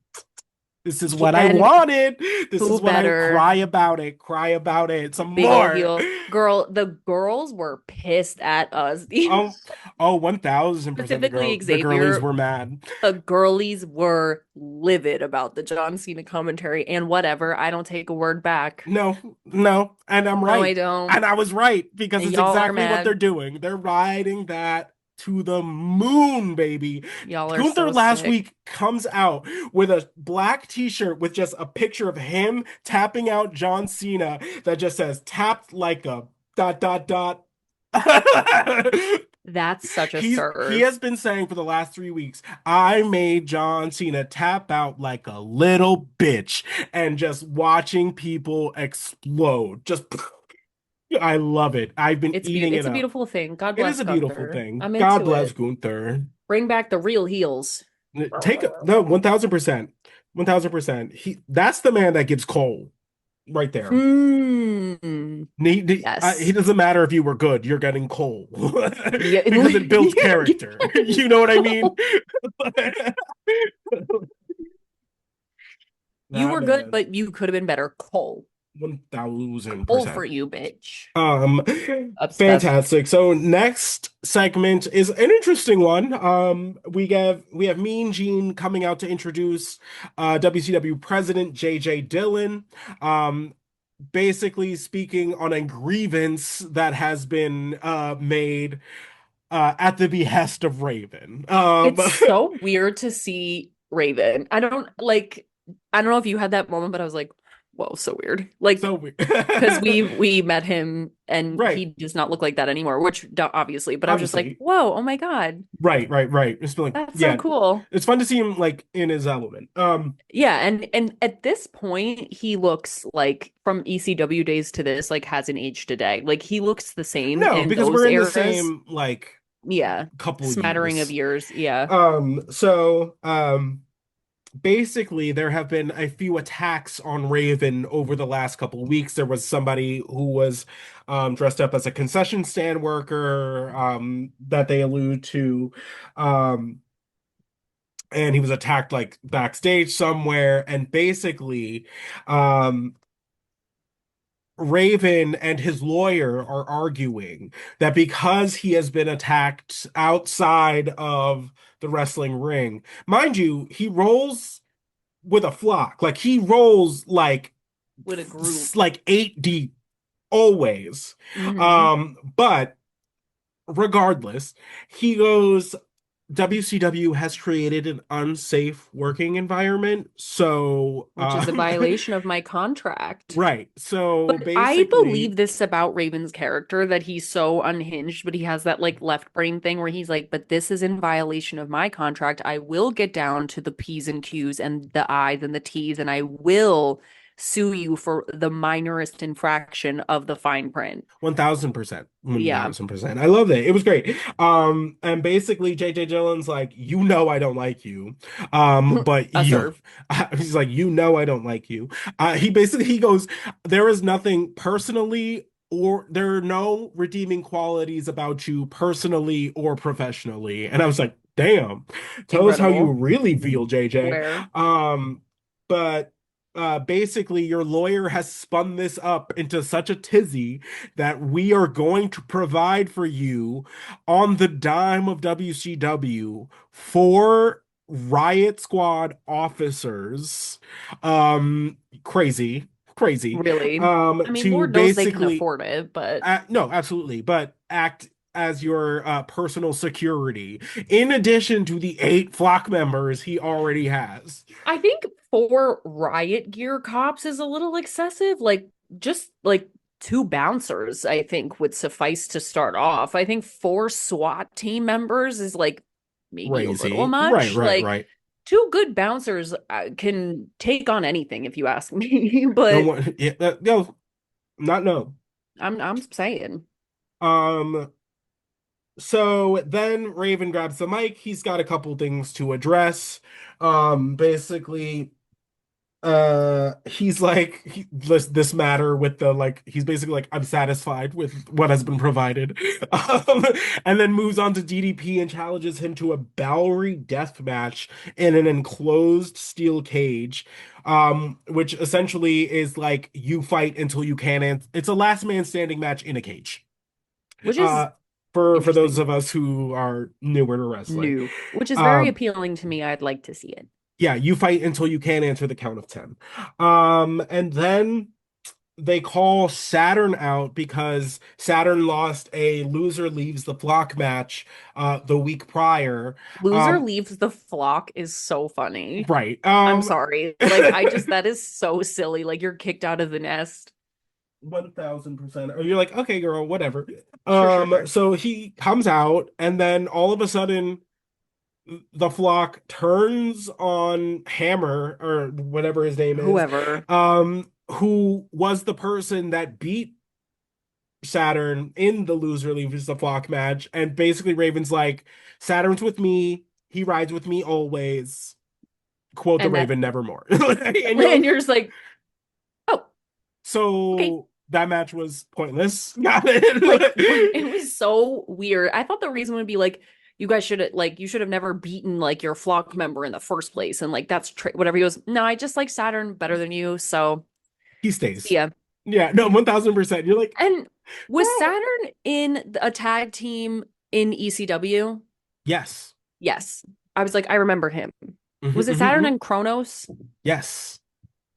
This is what I And wanted. This who is what I better? cry about it. Cry about it. Some Big old more. heel. Girl, the girls were pissed at us. Oh, oh, 1000% Specifically the girlies Xavier, were mad. the girlies were livid about the John Cena commentary and whatever. I don't take a word back. No, no, and I'm No, I right. don't. And I was right because And it's y'all are exactly what they're mad. doing. They're riding that. to the moon, baby. Y'all are Gunther so last sick. week comes out with a black t-shirt with just a picture of him tapping out John Cena that just says tapped like a dot dot dot. That's such a He serve. has been saying for the last 3 weeks, I made John Cena tap out like a little bitch, and just watching people explode. Just I love it. I've been eating It's it a up. beautiful thing. God It is bless a beautiful Gunther. thing. I'm God into bless it. Gunther. Bring back the real heels. Take a no, 1000%. 1000%. That's the man that gives Cole right there. Hmm. He Yes. doesn't matter if you were good, you're getting Cole Yeah. because it builds character. You know what I mean? You That were good, man, but you could have been better. Cole. Cole for 1000%. you, bitch. Um, Obsessed. Fantastic. So next segment is an interesting one. We have Mean Gene coming out to introduce WCW President JJ Dillon. Um, Basically speaking on a grievance that has been made at the behest of Raven. It's so weird to see Raven. I don't know if you had that moment, but I was like, whoa, so weird. Like, So we because we met him and he right, does not look like that anymore, which obviously, but I was just like, obviously. whoa, oh my God. Right. It's been like, That's so yeah, cool. it's fun to see him like in his element. Yeah, and at this point, he looks like from ECW days to this, like hasn't aged a day. Like he looks the same No, in because those we're in the eras. same like Yeah. couple Smattering of years. years. Yeah. So basically there have been a few attacks on Raven over the last couple weeks. There was somebody who was dressed up as a concession stand worker that they allude to. Um and he was attacked like backstage somewhere, and basically um Raven and his lawyer are arguing that because he has been attacked outside of the wrestling ring, mind you, he rolls with a flock. Like he rolls With a group. like eight deep always. Hmm. But regardless, he goes, WCW has created an unsafe working environment. So, Which is a violation of my contract. right. So But I basically, believe this about Raven's character that he's so unhinged, but he has that like left brain thing where he's like, but this is in violation of my contract. I will get down to the P's and Q's and the I's and the T's, and I will sue you for the minorest infraction of the fine print. 1000%. Yeah. 1000%. I love it. It was great. And basically JJ Dillon's like, you know I don't like you. But A you serve. he's like, you know I don't like you. He goes, there is nothing personally or there are no redeeming qualities about you personally or professionally. And I was like, damn, tell us how you Incredible. really feel, JJ. Where But basically your lawyer has spun this up into such a tizzy that we are going to provide for you on the dime of WCW for Riot Squad officers. Crazy, crazy. really? I mean, To Lord knows they can basically afford it, but no, absolutely, but act as your personal security in addition to the 8 flock members he already has. I think four riot gear cops is a little excessive. Like, just like two bouncers, I think would suffice to start off. I think four SWAT team members is like maybe a little Crazy. Right, much. right, Like, right. two good bouncers can take on anything, if you ask me. No But one, yeah, no, not no. I'm saying, Um, so then Raven grabs the mic. He's got a couple things to address. Basically, he's like this matter with the like he's basically like I'm satisfied with what has been provided. And then moves on to DDP and challenges him to a Bowery death match in an enclosed steel cage, which essentially is like you fight until you can't it's a last man standing match in a cage. which is uh for those interesting, of us who are newer to wrestling. new, which is very um appealing to me. I'd like to see it. yeah, you fight until you can't answer the count of 10. And then they call Saturn out because Saturn lost a loser leaves the flock match the week prior. Loser Um, leaves the flock is so funny. right. I'm sorry. Like, that is so silly. Like, you're kicked out of the nest. 1000%. Or you're like, okay, girl, whatever. Sure, sure, sure. So he comes out, and then all of a sudden, the flock turns on Hammer or whatever his name is, Whoever. who was the person that beat Saturn in the loser leaves the flock match. And basically, Raven's like, Saturn's with me. He rides with me always. Quote the And that, Raven, nevermore. And and you're just like, oh, okay. so that match was pointless. Got Like, it it. was so weird. I thought the reason would be like, you guys should have, like, you should have never beaten, like, your flock member in the first place. And, like, that's whatever. He goes, no, I just like Saturn better than you. So, He see stays. ya. Yeah, no, 1000%. You're like, And was girl. Saturn in a tag team in ECW? Yes. Yes. I was like, I remember him. Mhm, Was it mhm, Saturn mhm. and Kronos? Yes.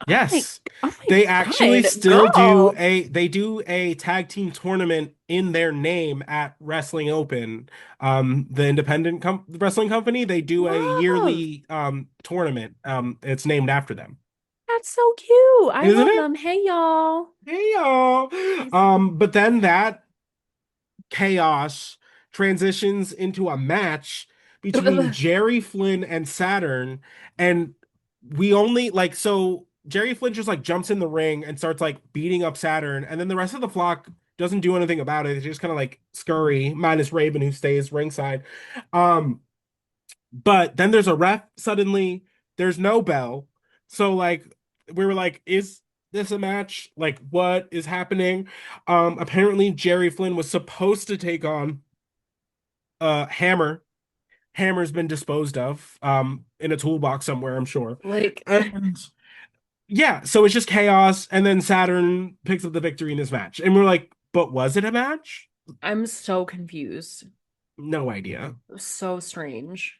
Oh my, Yes. oh my They actually God, still girl. they do a tag team tournament in their name at Wrestling Open. The independent wrestling company, they do a Love. yearly tournament. It's named after them. That's so cute. I Isn't love it? them. Hey, y'all. Hey y'all. But then that chaos transitions into a match between Jerry Flynn and Saturn, and we only like so Jerry Flynn just like jumps in the ring and starts like beating up Saturn, and then the rest of the flock doesn't do anything about it. They just kind of like scurry, minus Raven who stays ringside. Um, but then there's a ref suddenly, there's no bell. So like we were like, is this a match? Like what is happening? Apparently Jerry Flynn was supposed to take on Hammer. Hammer's been disposed of in a toolbox somewhere, I'm sure. Like, And yeah, so it's just chaos, and then Saturn picks up the victory in this match. And we're like, but was it a match? I'm so confused. No idea. So strange.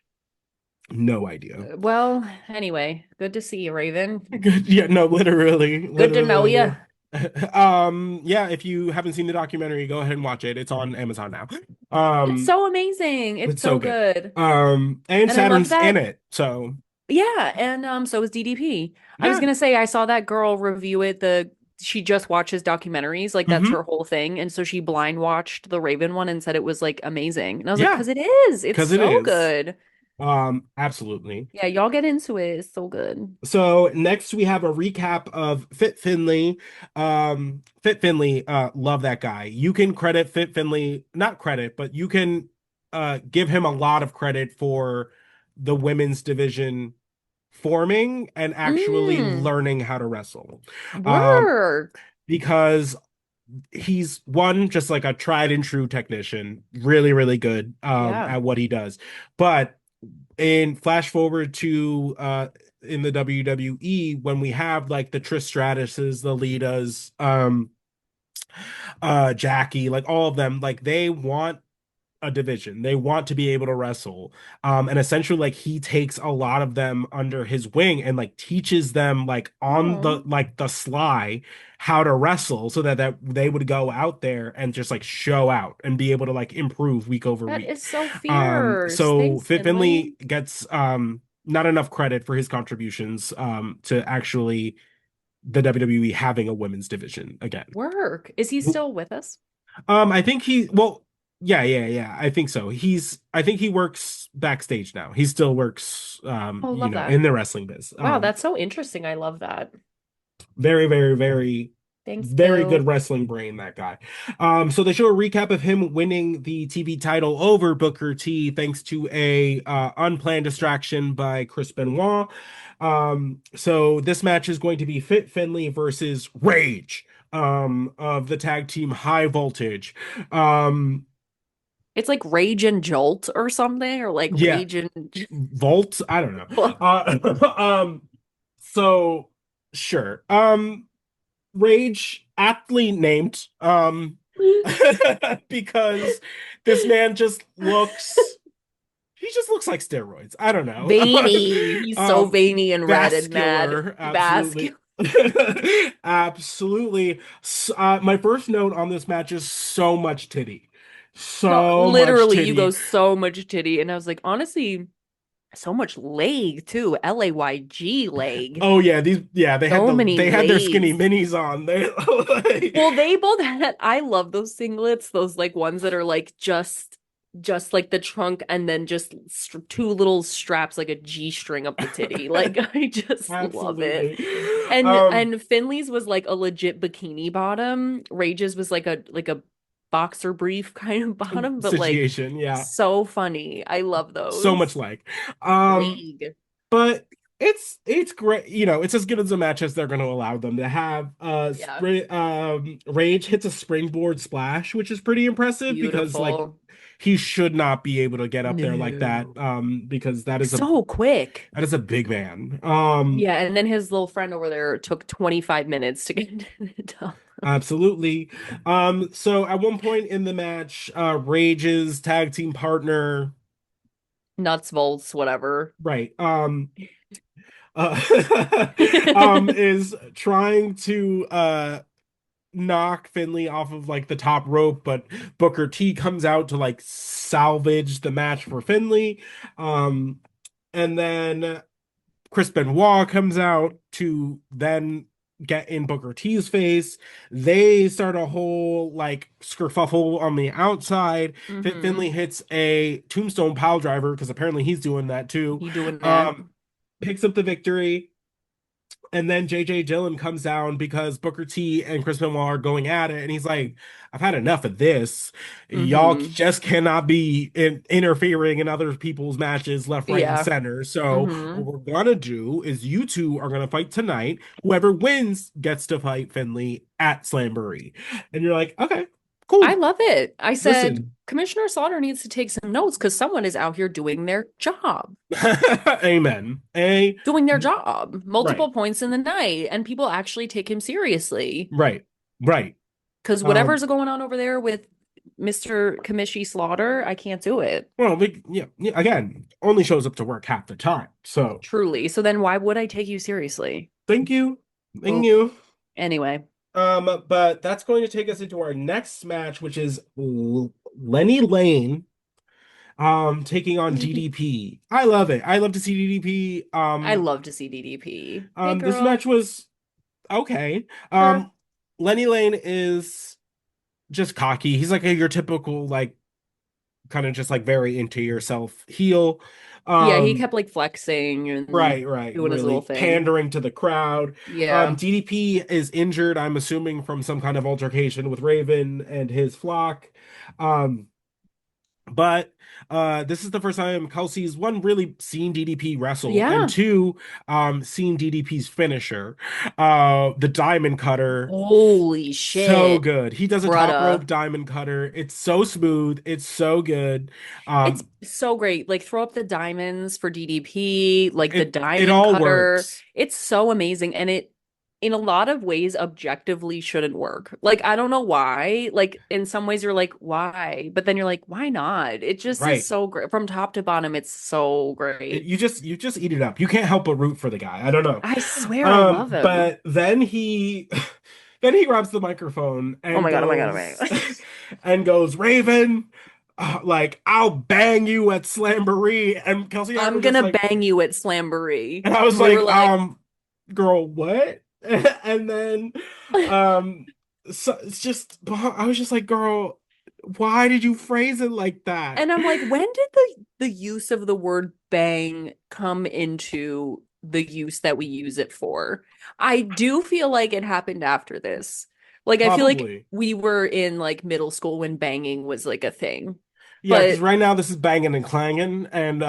No idea. Well, anyway, good to see you, Raven. Good. Yeah, no, literally, Good to know you. literally. Yeah, if you haven't seen the documentary, go ahead and watch it. It's on Amazon now. It's Um, so amazing. It's it's so so good. good. And And I love Saturn's in that. it, so Yeah, and so is DDP. I was yeah. gonna say I saw that girl review it. She just watches documentaries, like that's Hmm. her whole thing. And so she blind watched the Raven one and said it was like amazing. And I was like, Yeah, because it is. It's because it so is. good. Absolutely. Yeah, y'all get into it. It's so good. So next we have a recap of Fit Finley. Fit Finley, love that guy. You can credit Fit Finley, not credit, but you can give him a lot of credit for the women's division forming and actually Mm, learning how to wrestle. Um, work. because he's one, just like a tried and true technician, really, really good Yeah. at what he does. But in flash forward to in the WWE when we have like the Trish Stratuses, the Litas, Jackie, like all of them, like they want a division. They want to be able to wrestle. And essentially like he takes a lot of them under his wing and like teaches them like on the Oh, like the sly how to wrestle so that they would go out there and just like show out and be able to like improve week over that week. is so fierce. So Thanks, Fit Finley. Finley gets not enough credit for his contributions to actually the WWE having a women's division again. Work. Is he still with us? I think well, yeah, yeah, yeah. I think so. I think he works backstage now. He still works, Oh, love that. in the wrestling biz. Wow, that's so interesting. I love that. Very, very, very, Thanks, very good Boo. wrestling brain, that guy. So they show a recap of him winning the TV title over Booker T thanks to a unplanned distraction by Chris Benoit. So this match is going to be Fit Finley versus Rage of the tag team High Voltage. Um, It's like Rage and Jolt or something, or like yeah, Rage and Volt, I don't know. So sure. Rage aptly named because this man just looks he just looks like steroids. I don't know. veiny. He's so um veiny and red and mad. Vascular, absolutely. Vascular. Absolutely. My first note on this match is so much titty. No, So much literally, you go titty. so much titty. And I was like, honestly, so much leg too. Layg leg. Oh yeah, So many they had their skinny legs. minis on. They Well, they both had, I love those singlets, those like ones that are like just like the trunk and then just two little straps like a G string up the titty. Like I just love it. absolutely. And Finley's was like a legit bikini bottom. Rage's was like a boxer brief kind of bottom, but like Situation, yeah. so funny. I love So those. much like. Um League. but it's great, it's as good as a match as they're going to allow them to have. Yeah. Rage hits a springboard splash, which is pretty impressive because like Beautiful. he should not be able to get up there like that, No. because So quick. that is a big man. Yeah, and then his little friend over there took 25 minutes to get to the top. Absolutely. So at one point in the match, Rage's tag team partner, Nuts, volts, whatever. right, uh, is trying to knock Finley off of like the top rope, but Booker T comes out to like salvage the match for Finley. Um, and then Chris Benoit comes out to then get in Booker T's face. They start a whole like skerfuffle on the outside. Hmm. Finley hits a tombstone pile driver because apparently he's doing that too. He doing that. Um, Picks up the victory. And then JJ Dillon comes down because Booker T and Chris Benoit are going at it, and he's like, "I've had enough of this. Y'all Hmm. just cannot be interfering in other people's matches left, right, and Yeah. center. So Hmm. what we're gonna do is you two are gonna fight tonight. Whoever wins gets to fight Finley at Slamboree." And you're like, "Okay, I cool. love it. I said, Listen, Commissioner Slaughter needs to take some notes because someone is out here doing their job. amen. A Doing their job right, multiple points in the night, and people actually take him seriously. right, right." Because Um, whatever's going on over there with Mr. Kamishi Slaughter, I can't do it. Well, yeah, again, only shows up to work half the time. So Truly. So then why would I take you seriously? thank you. Thank Oh, you. anyway. But that's going to take us into our next match, which is Lenny Lane taking on DDP. I love it. I love to see DDP. I love to see DDP. Hey, This girl. match was okay. Sure. Lenny Lane is just cocky. He's like your typical like kind of just like very into yourself heel. Yeah, he Um kept like flexing and right, doing his little really thing. pandering to the crowd. Yeah. DDP is injured, I'm assuming from some kind of altercation with Raven and his flock. Um, but this is the first time Kelsey's one really seen DDP wrestle, and Yeah. two, seen DDP's finisher, the diamond cutter. Holy So shit, good. He does a top rope brutta. diamond cutter. It's so smooth. It's so good. It's Um, so great. Like throw up the diamonds for DDP, like the it diamond all cutter. works. It's so amazing. And it, in a lot of ways, objectively shouldn't work. Like, I don't know why. Like, in some ways, you're like, why? But then you're like, why not? It just is Right. so great. From top to bottom, it's so great. You just eat it up. You can't help but root for the guy. I don't know. I swear I love him. But then he then he grabs the microphone Oh and my God. Oh my God. Oh my goes God. Raven, like I'll bang you at Slamboree. And Kelsey and I were I'm just gonna like, bang you at Slamboree. and I was We were like, like, girl, what? And then um so it's just I was just like, girl, why did you phrase it like that? and I'm like, when did the use of the word bang come into the use that we use it for? I do feel like it happened after this. Like I feel like Probably. we were in like middle school when banging was like a thing. Yeah, because But right now this is banging and clanging, and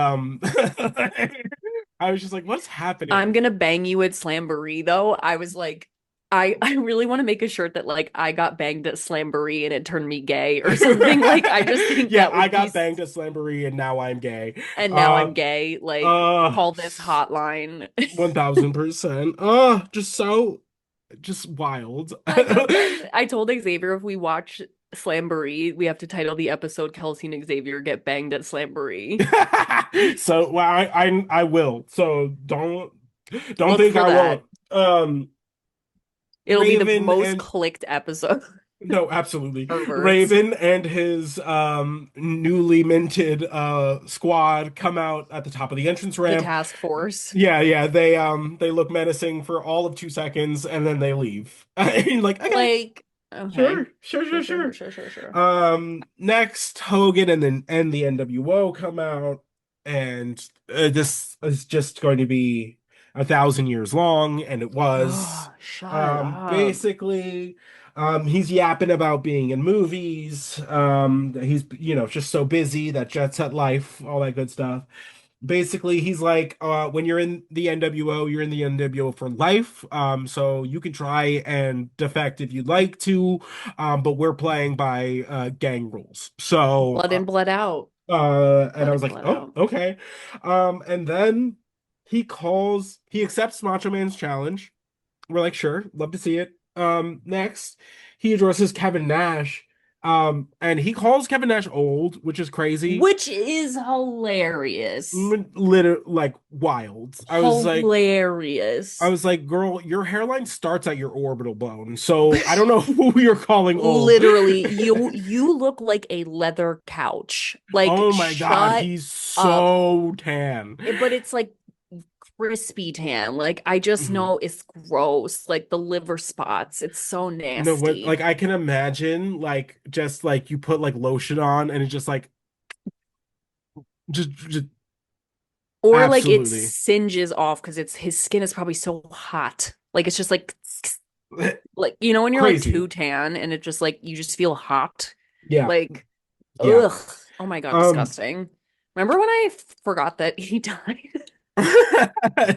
I was just like, "What's I'm happening?" gonna bang you at Slamboree though. I was like, I really want to make a shirt that like I got banged at Slamboree and it turned me gay or something. Like I just think Yeah, that I would be got banged at Slamboree, and now I'm gay. and now Uh, I'm gay. Like uh, call this hotline. 1000%. Just so, just wild. I know. Then I told Xavier if we watch Slamboree, we have to title the episode Kelsey and Xavier get banged at Slamboree. So, well, I will. So don't Look think for I won't. that. It'll be the Raven most and clicked episode. no, absolutely. Perverts. Raven and his newly minted squad come out at the top of the entrance The ramp. task force. Yeah, yeah, they look menacing for all of 2 seconds and then they leave. And you're like, okay, Like, okay. sure, sure, Sure, sure, sure, sure. sure, sure, sure. Next, Hogan and the NWO come out, and this is just going to be 1,000 years long, and it was. Oh, shut up. Basically, he's yapping about being in movies. He's just so busy, that jet set life, all that good stuff. Basically, he's like, when you're in the NWO, you're in the NWO for life. So you can try and defect if you'd like to, but we're playing by gang rules. So, Blood in, blood out. and I Blood was in, like, blood oh, out. okay. And then he accepts Macho Man's challenge. We're like, sure, love to see it. Next, he addresses Kevin Nash. And he calls Kevin Nash old, which is crazy. Which is hilarious. Literally, like, wild. I Hilarious. was like, girl, your hairline starts at your orbital bone. So I don't know who you're calling old. Literally, you look like a leather couch. Like, Oh my God, shut he's up. so tan. But it's like crispy tan. Like, I just Mhm. know it's gross. Like the liver spots. It's so No, what, nasty. like, I can imagine, like, just like you put like lotion on and it's just like, just Or like it absolutely singes off because it's his skin is probably so hot. Like it's just like when you're like crazy. too tan and it just like you just feel hot. Yeah, Like yeah. ugh. Oh my God, Um, disgusting. Remember when I forgot that he died?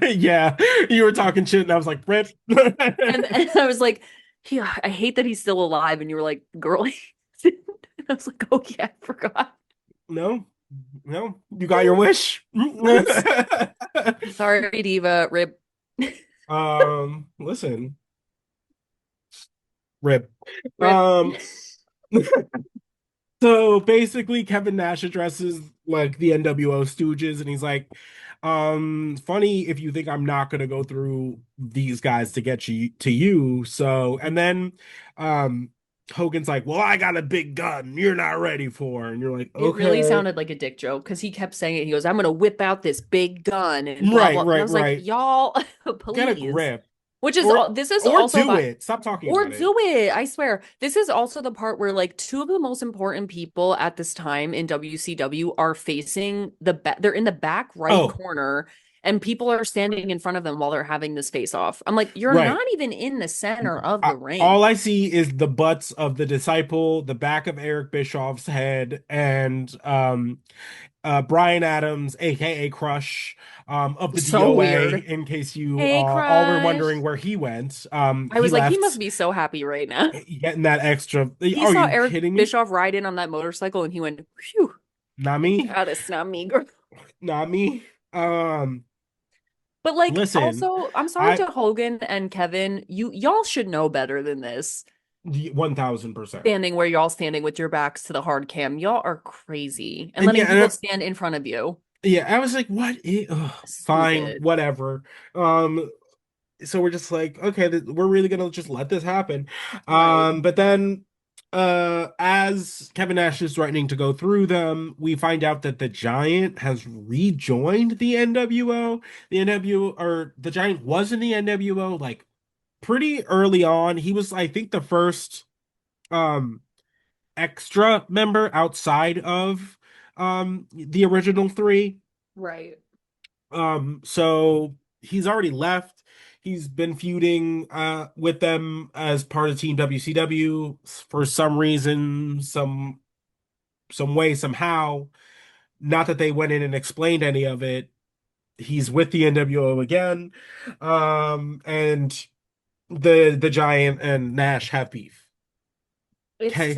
yeah, you were talking shit and I was like, rip. And I was like, yeah, I hate that he's still alive. And you were like, girl. And I was like, oh yeah, I forgot. No, no, you got your wish. Sorry, Diva. Rip. Listen, rip. Rip. Um, so basically, Kevin Nash addresses like the NWO Stooges, and he's like, funny if you think I'm not gonna go through these guys to get you to you. So, and then, um, Hogan's like, well, I got a big gun you're not ready for, and you're like, It really okay, sounded like a dick joke because he kept saying it. He goes, I'm gonna whip out this big gun and blah right, blah. And I right, was like, right. y'all, Get a please. grip, Which is or this is or also do by it. Stop talking or about it. do it. I swear. This is also the part where like two of the most important people at this time in WCW are facing they're in the back right Oh, corner and people are standing in front of them while they're having this face off. I'm like, you're right. not even in the center of I, the ring. all I see is the butts of the disciple, the back of Eric Bischoff's head, and Brian Adams, aka Crush, of the So DOA. weird. In case you Hey, all were crush. wondering where he went, I he was like, he must left, be so happy right now. getting that extra. He Are saw you Eric kidding me? Bischoff ride in on that motorcycle and he went, phew, Not me, God, it's not me, girl. not me. But like, Listen, also, I'm sorry I to Hogan and Kevin. Y'all should know better than this. 1,000%. Standing where y'all standing with your backs to the hard cam. Y'all are crazy. And And letting yeah, people stand in front of you. yeah, I was like, what? Fine, Stupid. whatever. Um, so we're just like, okay, we're really gonna just let this happen. Right. But then, as Kevin Nash is threatening to go through them, we find out that the Giant has rejoined the NWO. The NWO, or the Giant was in the NWO like pretty early on. He was, I think, the first um extra member outside of the original three. Right. So he's already left. He's been feuding with them as part of Team WCW for some reason, some way, somehow. Not that they went in and explained any of it. He's with the NWO again. And the Giant and Nash have beef. Okay.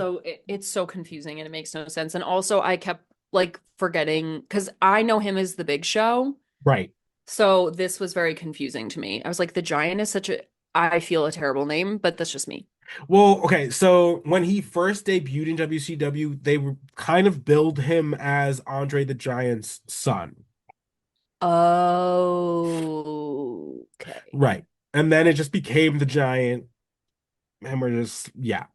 It's so confusing and it makes no sense. And also I kept like forgetting because I know him as the Big Show. Right. So this was very confusing to me. I was like, the Giant is such a I feel a terrible name, but that's just me. Well, okay, so when he first debuted in WCW, they were kind of billed him as Andre the Giant's son. Oh, okay. Right. And then it just became the Giant. And we're just, yeah.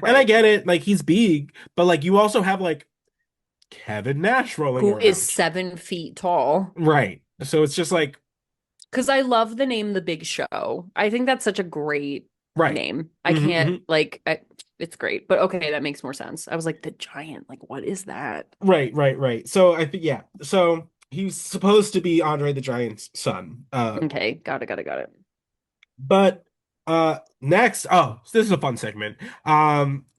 And I Right. get it, like he's big, but like you also have like Kevin Nash rolling Who is around. 7 feet tall. Right. So it's just like, Because I love the name The Big Show. I think that's such a great right. name. I Hmm. can't, like, it's great. But okay, that makes more sense. I was like, the giant, like, what is that? Right, right, right. So I think, yeah. So he's supposed to be Andre the Giant's son. Okay, got it. But next, oh, this is a fun segment.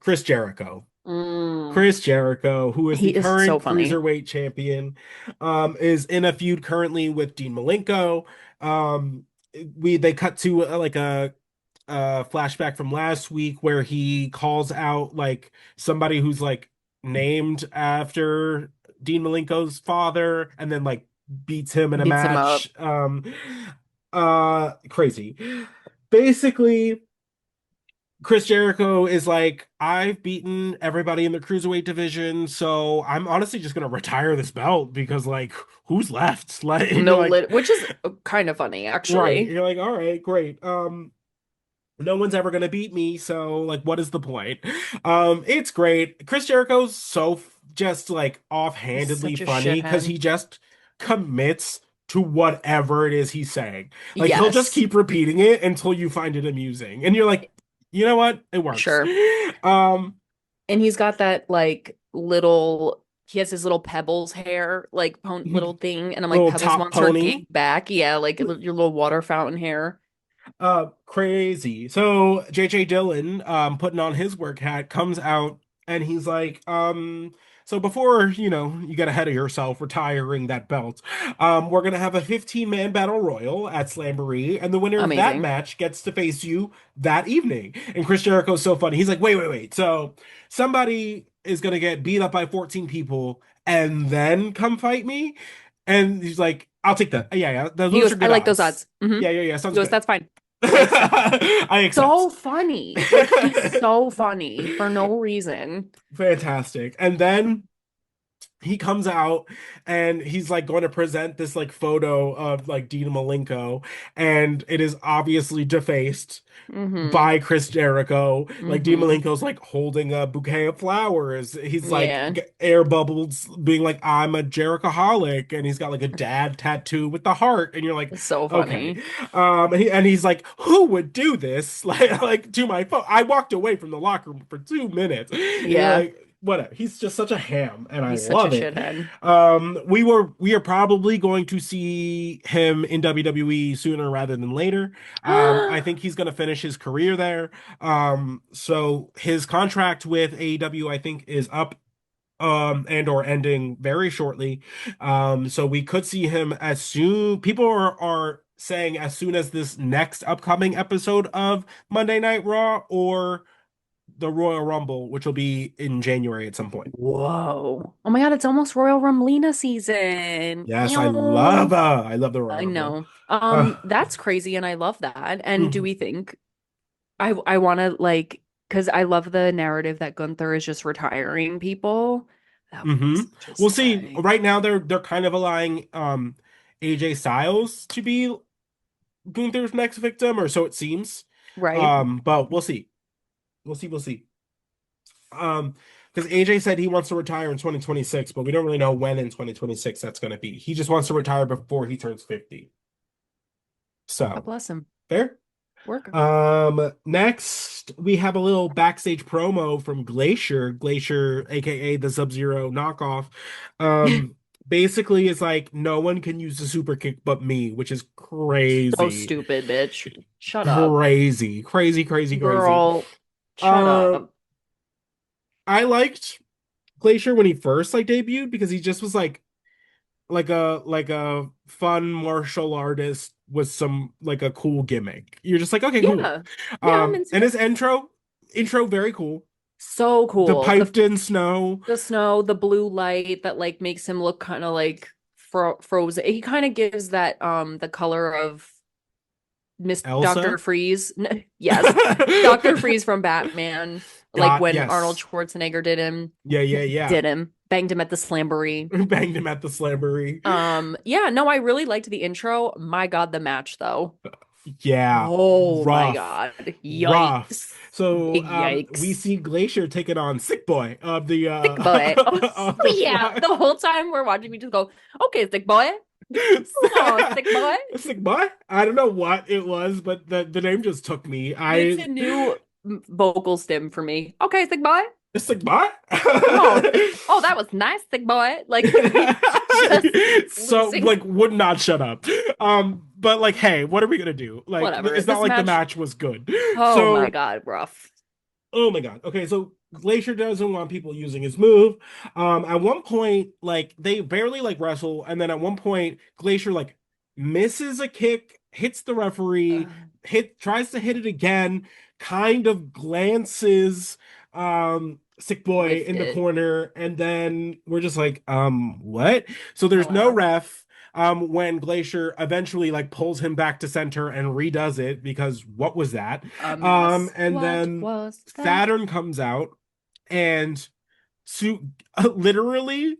Chris Jericho. Mm, Chris Jericho, who is he the is so current funny. cruiserweight champion, is in a feud currently with Dean Malenko. Um, they cut to like a flashback from last week where he calls out like somebody who's like named after Dean Malenko's father, and then like beats him in a Beats him match. up. Crazy. Basically, Chris Jericho is like, I've beaten everybody in the cruiserweight division, so I'm honestly just gonna retire this belt because like who's left? Like you're No like, lit, which is kind of funny, right. actually. You're like, all right, great. No one's ever gonna beat me, so like what is the point? It's great. Chris Jericho's so just like He's offhandedly such a funny because shithead. he just commits to whatever it is he's saying. Like he'll just Yes, keep repeating it until you find it amusing. And you're like, you know what? It works. sure. Um, And he's got that like little, he has his little Pebbles hair, like little thing. And I'm like, little Pebbles top wants her pony. gig back. Yeah, like your little water fountain hair. Crazy. So JJ Dillon, putting on his work hat, comes out and he's like, so before, you get ahead of yourself retiring that belt, we're gonna have a 15-man battle royal at Slamboree, and the winner of that Amazing. match gets to face you that evening. And Chris Jericho's so funny. He's like, wait, wait, wait. So somebody is gonna get beat up by 14 people and then come fight me? And he's like, I'll take that. Yeah, yeah, He those goes, are I good like those odds. odds. Hmm. Yeah, yeah, yeah, He sounds goes, good. that's fine. I accept. I accept. So funny. Like he's so funny for no reason. Fantastic. And then he comes out and he's like going to present this like photo of like Dina Malenko, and it is obviously defaced Hmm. by Chris Jericho. Like Dean Hmm. Malenko's like holding a bouquet of flowers. He's like Yeah. air bubbles being like, I'm a Jerichoholic, and he's got like a dad tattoo with the heart, and you're like, It's so okay. funny. And he's like, who would do this? Like to my phone. I walked away from the locker room for 2 minutes. And you're Yeah. like, whatever. He's just such a ham, and I He's such a love it. shithead. We are probably going to see him in WWE sooner rather than later. I think he's going to finish his career there. So his contract with AEW, I think, is up, and or ending very shortly. So we could see him as soon. People are saying as soon as this next upcoming episode of Monday Night Raw or the Royal Rumble, which will be in January at some point. Whoa. Oh my God, it's almost Royal Rumblina season. Yes, Ew. I love the Royal I Rumble. know. Uh, That's crazy and I love that. And do mhm, we think I want to like because I love the narrative that Gunther is just retiring people. That would be mhm. such a We'll see. slay. Right now, they're kind of allying AJ Styles to be Gunther's next victim, or so it seems. Right? But we'll see. We'll see. Um, because AJ said he wants to retire in 2026, but we don't really know when in 2026 that's going to be. He just wants to retire before he turns 50. God So, bless him. fair. Work. Next we have a little backstage promo from Glacier, aka the Sub-Zero knockoff. Basically it's like no one can use the super kick but me, which is So crazy. stupid, bitch. Shut up. Crazy, crazy, crazy, crazy. Girl, shut Uh, up. I liked Glacier when he first like debuted because he just was like a fun martial artist with some like a cool gimmick. You're just like, okay, cool. Yeah. Yeah, I'm into And it. his intro very cool. So The cool. piped in snow. The snow, the blue light that like makes him look kind of like frozen. He kind of gives that the color of Miss Dr. Elsa. Freeze. Yes. Dr. Freeze from Batman, like God, when Arnold yes. Schwarzenegger did him, Yeah, yeah, yeah. did him, banged him at the Slamboree. Banged him at the Slamboree. Yeah, no, I really liked the intro. My God, the match though. Yeah, Oh my rough, God. rough. Yikes. So we Yikes. see Glacier taking on Sick Boy of the Sick boy. Oh, of the yeah. squad. The whole time we're watching me just go, okay, sick boy. Oh, sick boy. Sick Boy? I don't know what it was, but the name just took me. It's a new vocal stim for me. Okay, sick boy. Sick Boy? Oh, oh, that was nice, sick boy. Like he's just So losing. like would not shut up. But like, hey, what are we gonna do? Like, Whatever. it's not This like the match. match was good. Oh my So, God, rough. oh my God. Okay, so Glacier doesn't want people using his move. At one point, like they barely like wrestle, and then at one point, Glacier like misses a kick, hits the referee, tries to hit it again, kind of glances Sick Boy Whiffed in the it. corner, and then we're just like, what? So there's no Alas. ref. When Glacier eventually like pulls him back to center and redoes it because what was that? A mess. And What then was that? Saturn comes out and literally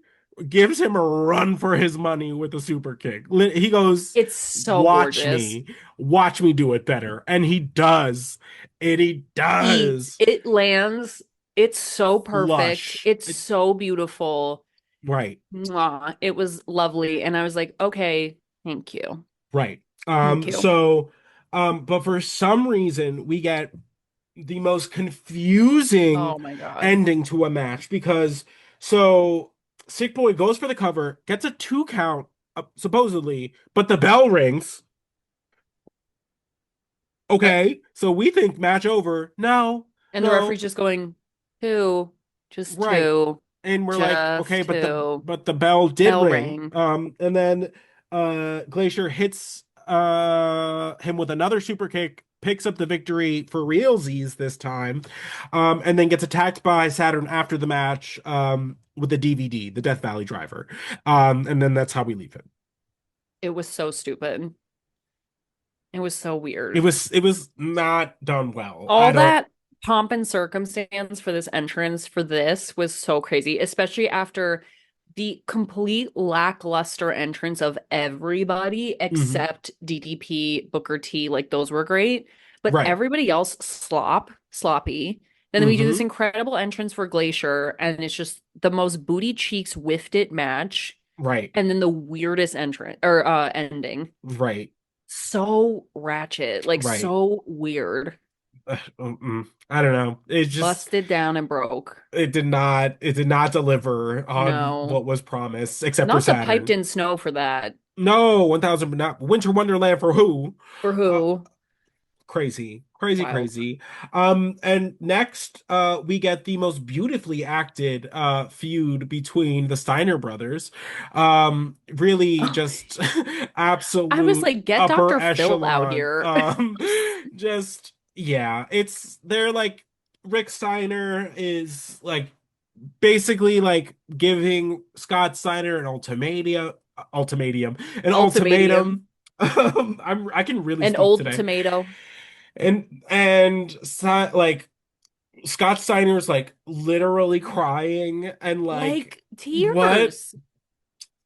gives him a run for his money with a super kick. He goes, It's so "Watch gorgeous. me, watch me do it better," and he does, and he does. It lands. It's so perfect. Flush, It's so beautiful. right, Mwah. It was lovely. And I was like, okay, thank you. right. Thank you. So, but for some reason, we get the most confusing Oh my God. ending to a match because so Sick Boy goes for the cover, gets a 2 count, supposedly, but the bell rings. Uh, Okay, so we think match over. No, And the no, referee's just going, two, just right. two, And we're like, okay, just but the two. but the bell did Bell ring. ring. And then Glacier hits him with another super kick, picks up the victory for realsies this time, and then gets attacked by Saturn after the match with the DVD, the Death Valley driver. And then that's how we leave it. It was so stupid. It was so It weird. was it was not done well. I All don't. that pomp and circumstance for this entrance for this was so crazy, especially after the complete lackluster entrance of everybody Mhm. except DDP, Booker T. Like those were great, but Right. everybody else sloppy. And then we do this Hmm. incredible entrance for Glacier, and it's just the most booty cheeks whiffed it match, Right. and then the weirdest entrance or ending. Right. So ratchet, like Right. so weird. I don't know. It just Busted down and broke. it did not deliver on No. what was promised, except for Not the piped Saturn. in snow for that. No, 1000 not Winter Wonderland for who? For Uh, who? crazy, crazy, Wild. crazy. And next, we get the most beautifully acted feud between the Steiner brothers. Really just I was absolute like, get upper Dr. Phil out echelon. here. Just yeah, they're like Rick Steiner is like basically like giving Scott Steiner an Ultimatum. ultimatum. I can really An speak old today. tomato. Like Scott Steiner's like literally crying and like Like what? tears.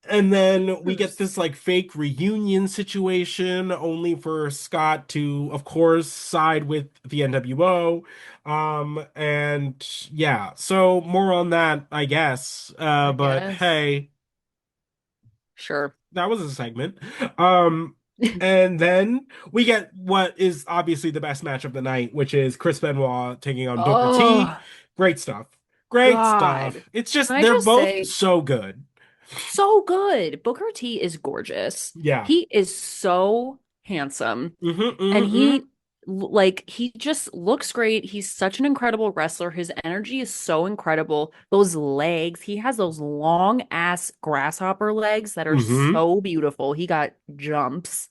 And then we get Tears. this like fake reunion situation only for Scott to, of course, side with the NWO. And yeah, so more on that, I guess. I But guess. hey, Sure. that was a segment. Um, and then we get what is obviously the best match of the night, which is Chris Benoit taking on Booker T. Oh, Great stuff. Great God. stuff. It's Can just I they're just both say, so good. so good. Booker T is gorgeous. Yeah. He is so handsome. Hmm, And hmm, he like he just looks great. He's such an incredible wrestler. His energy is so incredible. Those legs, he has those long ass grasshopper legs that are hmm. so beautiful. He got jumps.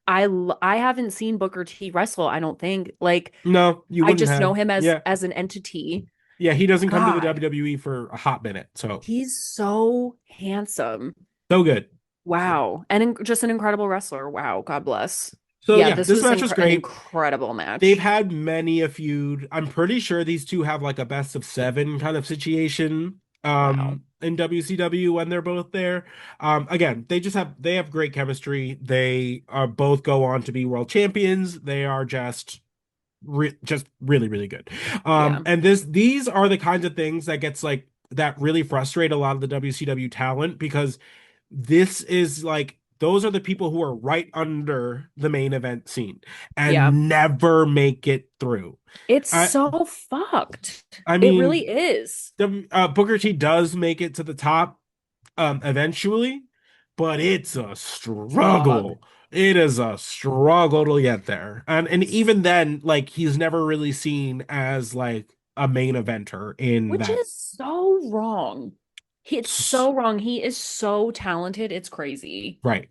I haven't seen Booker T wrestle, I don't think. Like No, you I wouldn't just know have. him Yeah. as an entity. Yeah, he doesn't come to the God, WWE for a hot minute. So, he's so handsome. so good. Wow. And just an incredible wrestler. Wow. God bless. So Yeah, yeah, this this was match was an great. incredible They've match. had many a feud. I'm pretty sure these two have like a best of seven kind of situation Wow. in WCW when they're both there. Again, they have great chemistry. They are both go on to be world champions. They are just just really, really good. Yeah. And these are the kinds of things that gets like that really frustrate a lot of the WCW talent because this is like those are the people who are right under the main event scene Yeah. and never make it through. It's I so fucked. I It really mean, is. Booker T does make it to the top eventually, but it's a Dog. struggle. It is a struggle to get there. And even then, like he's never really seen as like a main eventer in Which that. is so wrong. It's so wrong. He is so talented. It's crazy. Right.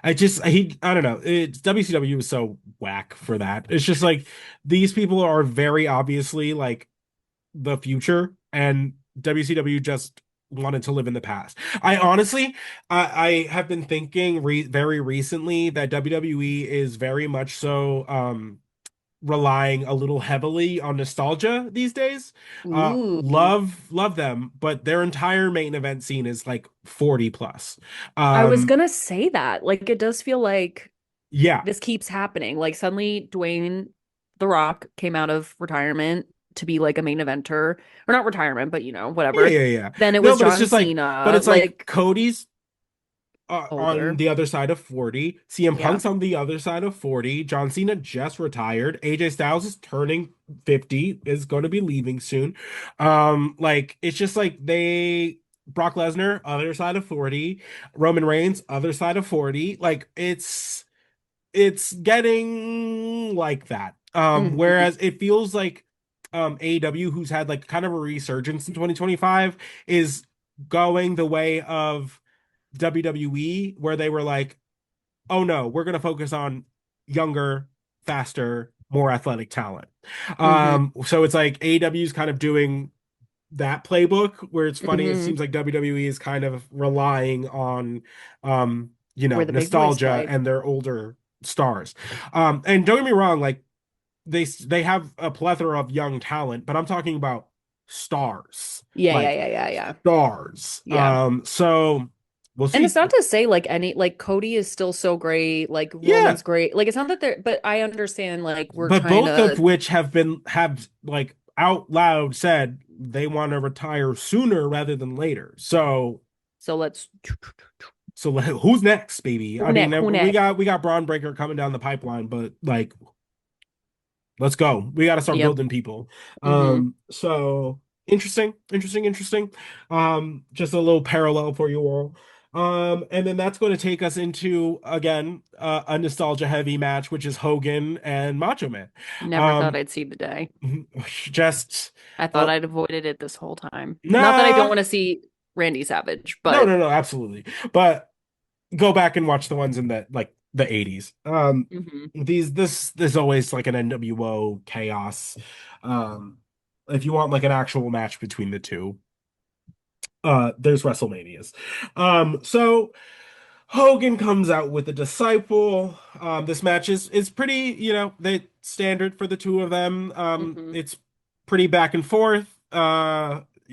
I don't know. It's WCW is so whack for that. It's just like these people are very obviously like the future and WCW just wanted to live in the past. I honestly I have been thinking very recently that WWE is very much so relying a little heavily on nostalgia these days. Ooh. Love them, but their entire main event scene is like 40 plus. I was Um gonna say that. Like, it does feel like yeah. this keeps happening. Like, suddenly Dwayne The Rock came out of retirement to be like a main eventer, or not retirement, but Yeah, whatever. yeah, yeah. Then it No, was but it's John just like, but Cena, it's like like Cody's on older. the other side of 40. CM Yeah. Punk's on the other side of 40. John Cena just retired. AJ Styles is turning 50, is going to be leaving soon. Like it's just like Brock Lesnar, other side of 40. Roman Reigns, other side of 40. Like it's getting like that. Hmm. Whereas it feels like AEW, who's had like kind of a resurgence in 2025, is going the way of WWE, where they were like, oh no, we're going to focus on younger, faster, more athletic talent. Hmm. So it's like AEW's kind of doing that playbook where it's funny. It Hmm. seems like WWE is kind of relying on, Where the big boys nostalgia play. and their older stars. And don't get me wrong, like they have a plethora of young talent, but I'm talking about stars, Yeah, yeah, like yeah, yeah, yeah. stars. Yeah. So we'll And it's see. not to say like any like Cody is still so great, like Yeah, Roman's great. Like it's not that they're but I understand like we're but trying both of to which have like out loud said they want to retire sooner rather than later. so let's Who's next, baby? I mean, who we got Braun Breaker coming down the pipeline, but like let's go. We got to start Yep. building people. Hmm. So interesting. Just a little parallel for you all. And then that's going to take us into again a nostalgia heavy match, which is Hogan and Macho Man. Never thought Um, I'd see the day. just I thought uh, I'd avoided it this whole time. Not that I don't nah, want to see Randy Savage, no, but no, no, absolutely. But go back and watch the ones in the 80s. hmm. This always like an nWo chaos. Um, if you want like an actual match between the two, there's WrestleManias. So Hogan comes out with a disciple. This match is pretty, the standard for the two of them. Hmm. It's pretty back and forth.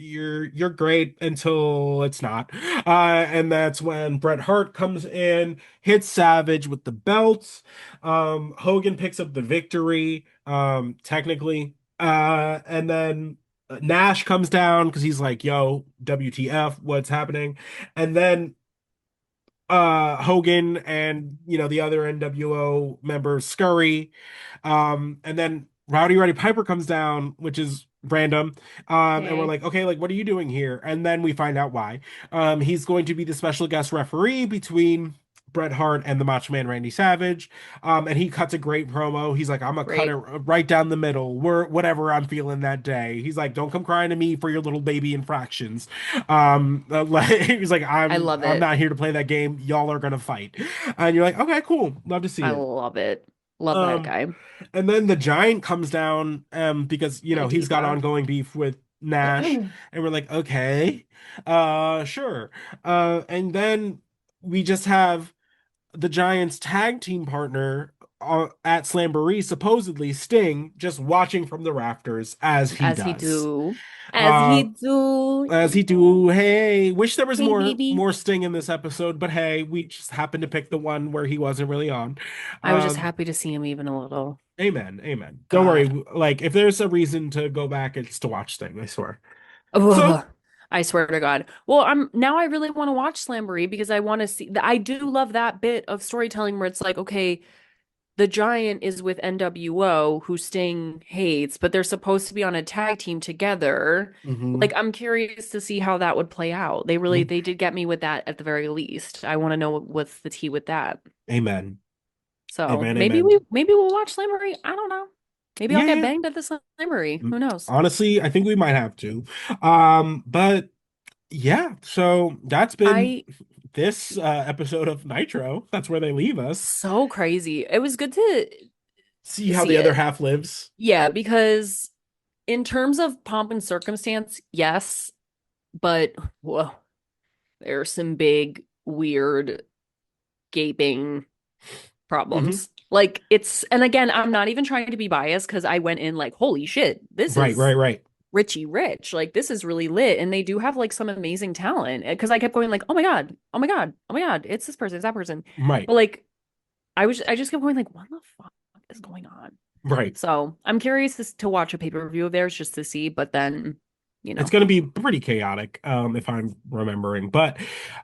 You're great until it's not. And that's when Bret Hart comes in, hits Savage with the belts. Hogan picks up the victory, technically. And then Nash comes down because he's like, yo, WTF, what's happening? And then Hogan and the other nWo members scurry, and then Rowdy Roddy Piper comes down, which is random, and we're Okay. like, okay, like what are you doing here? And then we find out why. He's going to be the special guest referee between Bret Hart and the Macho Man Randy Savage, and he cuts a great promo. He's like, I'm gonna cut it Great. right down the middle, where whatever I'm feeling that day. He's like, don't come crying to me for your little baby infractions. He's like, I I'm love I'm it. not here to play that game. Y'all are gonna fight, and you're like, okay, cool, love to see I it. love it. Love that Um, guy. and then the Giant comes down, because A he's got diva. ongoing beef with Nash, and we're like, okay, sure. And then we just have the Giants tag team partner. at Slamboree, supposedly Sting just watching from the rafters as he As he does. do. As he Uh, do. as he do. Hey, wish there was Hey, more baby. Sting in this episode, but hey, we just happened to pick the one where he wasn't really on. I was just Um, happy to see him even a little. Amen, amen. Don't God. worry. Like, if there's a reason to go back, it's to watch Sting. I swear. So, Ugh. I swear to God. Well, I really want to watch Slamboree because I want to see I do love that bit of storytelling where it's like, okay, the Giant is with nWo, who Sting hates, but they're supposed to be on a tag team together. mhm. Like, I'm curious to see how that would play out. They did get me with that at the very least. I want to know what's the tea with that. Amen, So amen, amen. maybe we'll watch Slamboree. I don't know. Maybe I'll Yeah, get yeah. banged at the Slamboree. Who knows? Honestly, I think we might have to. But yeah, so that's been I this episode of Nitro. That's where they leave us. so crazy. It was good to See how the see other it. half lives. Yeah, because in terms of pomp and circumstance, yes, but whoa, there's some big, weird, gaping Hmm. problems. Like and again, I'm not even trying to be biased because I went in like, holy shit, this Right, is right, right, Richie Rich. Like this is really lit. And they do have like some amazing talent. Because I kept going like, oh my God, oh my God, oh my God, it's this person, it's that person. right, But like I just kept going like, what the fuck is going on? right. So I'm curious to watch a pay-per-view of theirs just to see, but then, you It's know. going to be pretty chaotic, if I'm remembering. But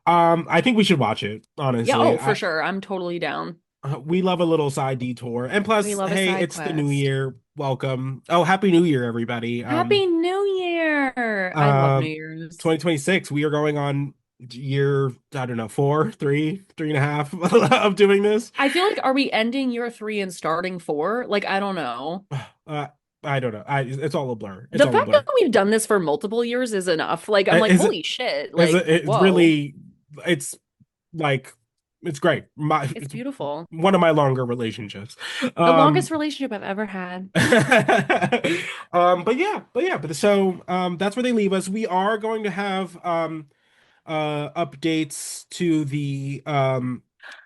I think we should watch it, Yeah, honestly. oh, for sure. I'm totally down. We love a little side detour. And We plus, love a hey, side it's the new quest. year. Welcome. Oh, happy New Year, everybody. Happy New Year! I love New Um, Year's. 2026, we are going on year, I don't know, four, three and a half of doing this. I feel like, are we ending year three and starting four? Like, I don't know. Uh, I don't know. It's all a blur. It's The all a fact that blur. we've done this for multiple years is enough. Like, I'm like, Is holy shit. is Like, it's whoa. really, it's like, it's great. It's It's beautiful. one of my longer relationships. The Um, longest relationship I've ever had. but so that's where they leave us. We are going to have updates to the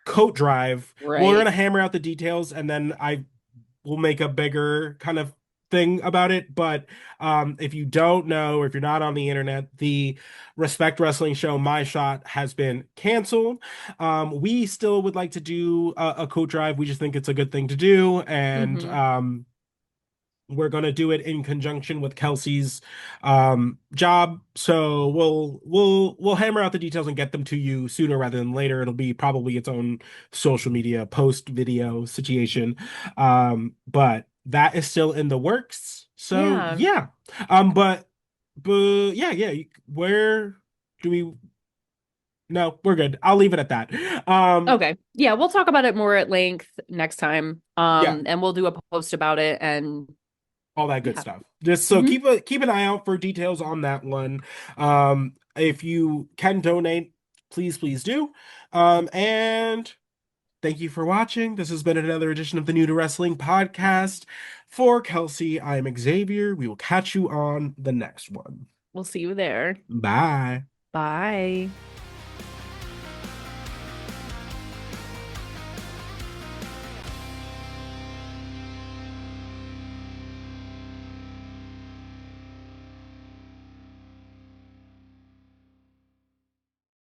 coat drive. We're Right. gonna hammer out the details, and then I will make a bigger kind of thing about it. But if you don't know, or if you're not on the internet, the Respect Wrestling show, My Shot, has been canceled. We still would like to do a coat drive. We just think it's a good thing to do, and Hmm. we're gonna do it in conjunction with Kelsey's job. So we'll hammer out the details and get them to you sooner rather than later. It'll be probably its own social media post video situation. But that is still in the works. So Yeah. yeah. But yeah, yeah. Where do we no, we're good. I'll leave it at that. Um Okay. Yeah, we'll talk about it more at length next time. yeah. And we'll do a post about it and All that good yeah. stuff. Just so Hmm. keep an eye out for details on that one. If you can donate, please do. And thank you for watching. This has been another edition of the New to Wrestling podcast. For Kelsey, I'm Xavier. We will catch you on the next one. We'll see you there. Bye. Bye.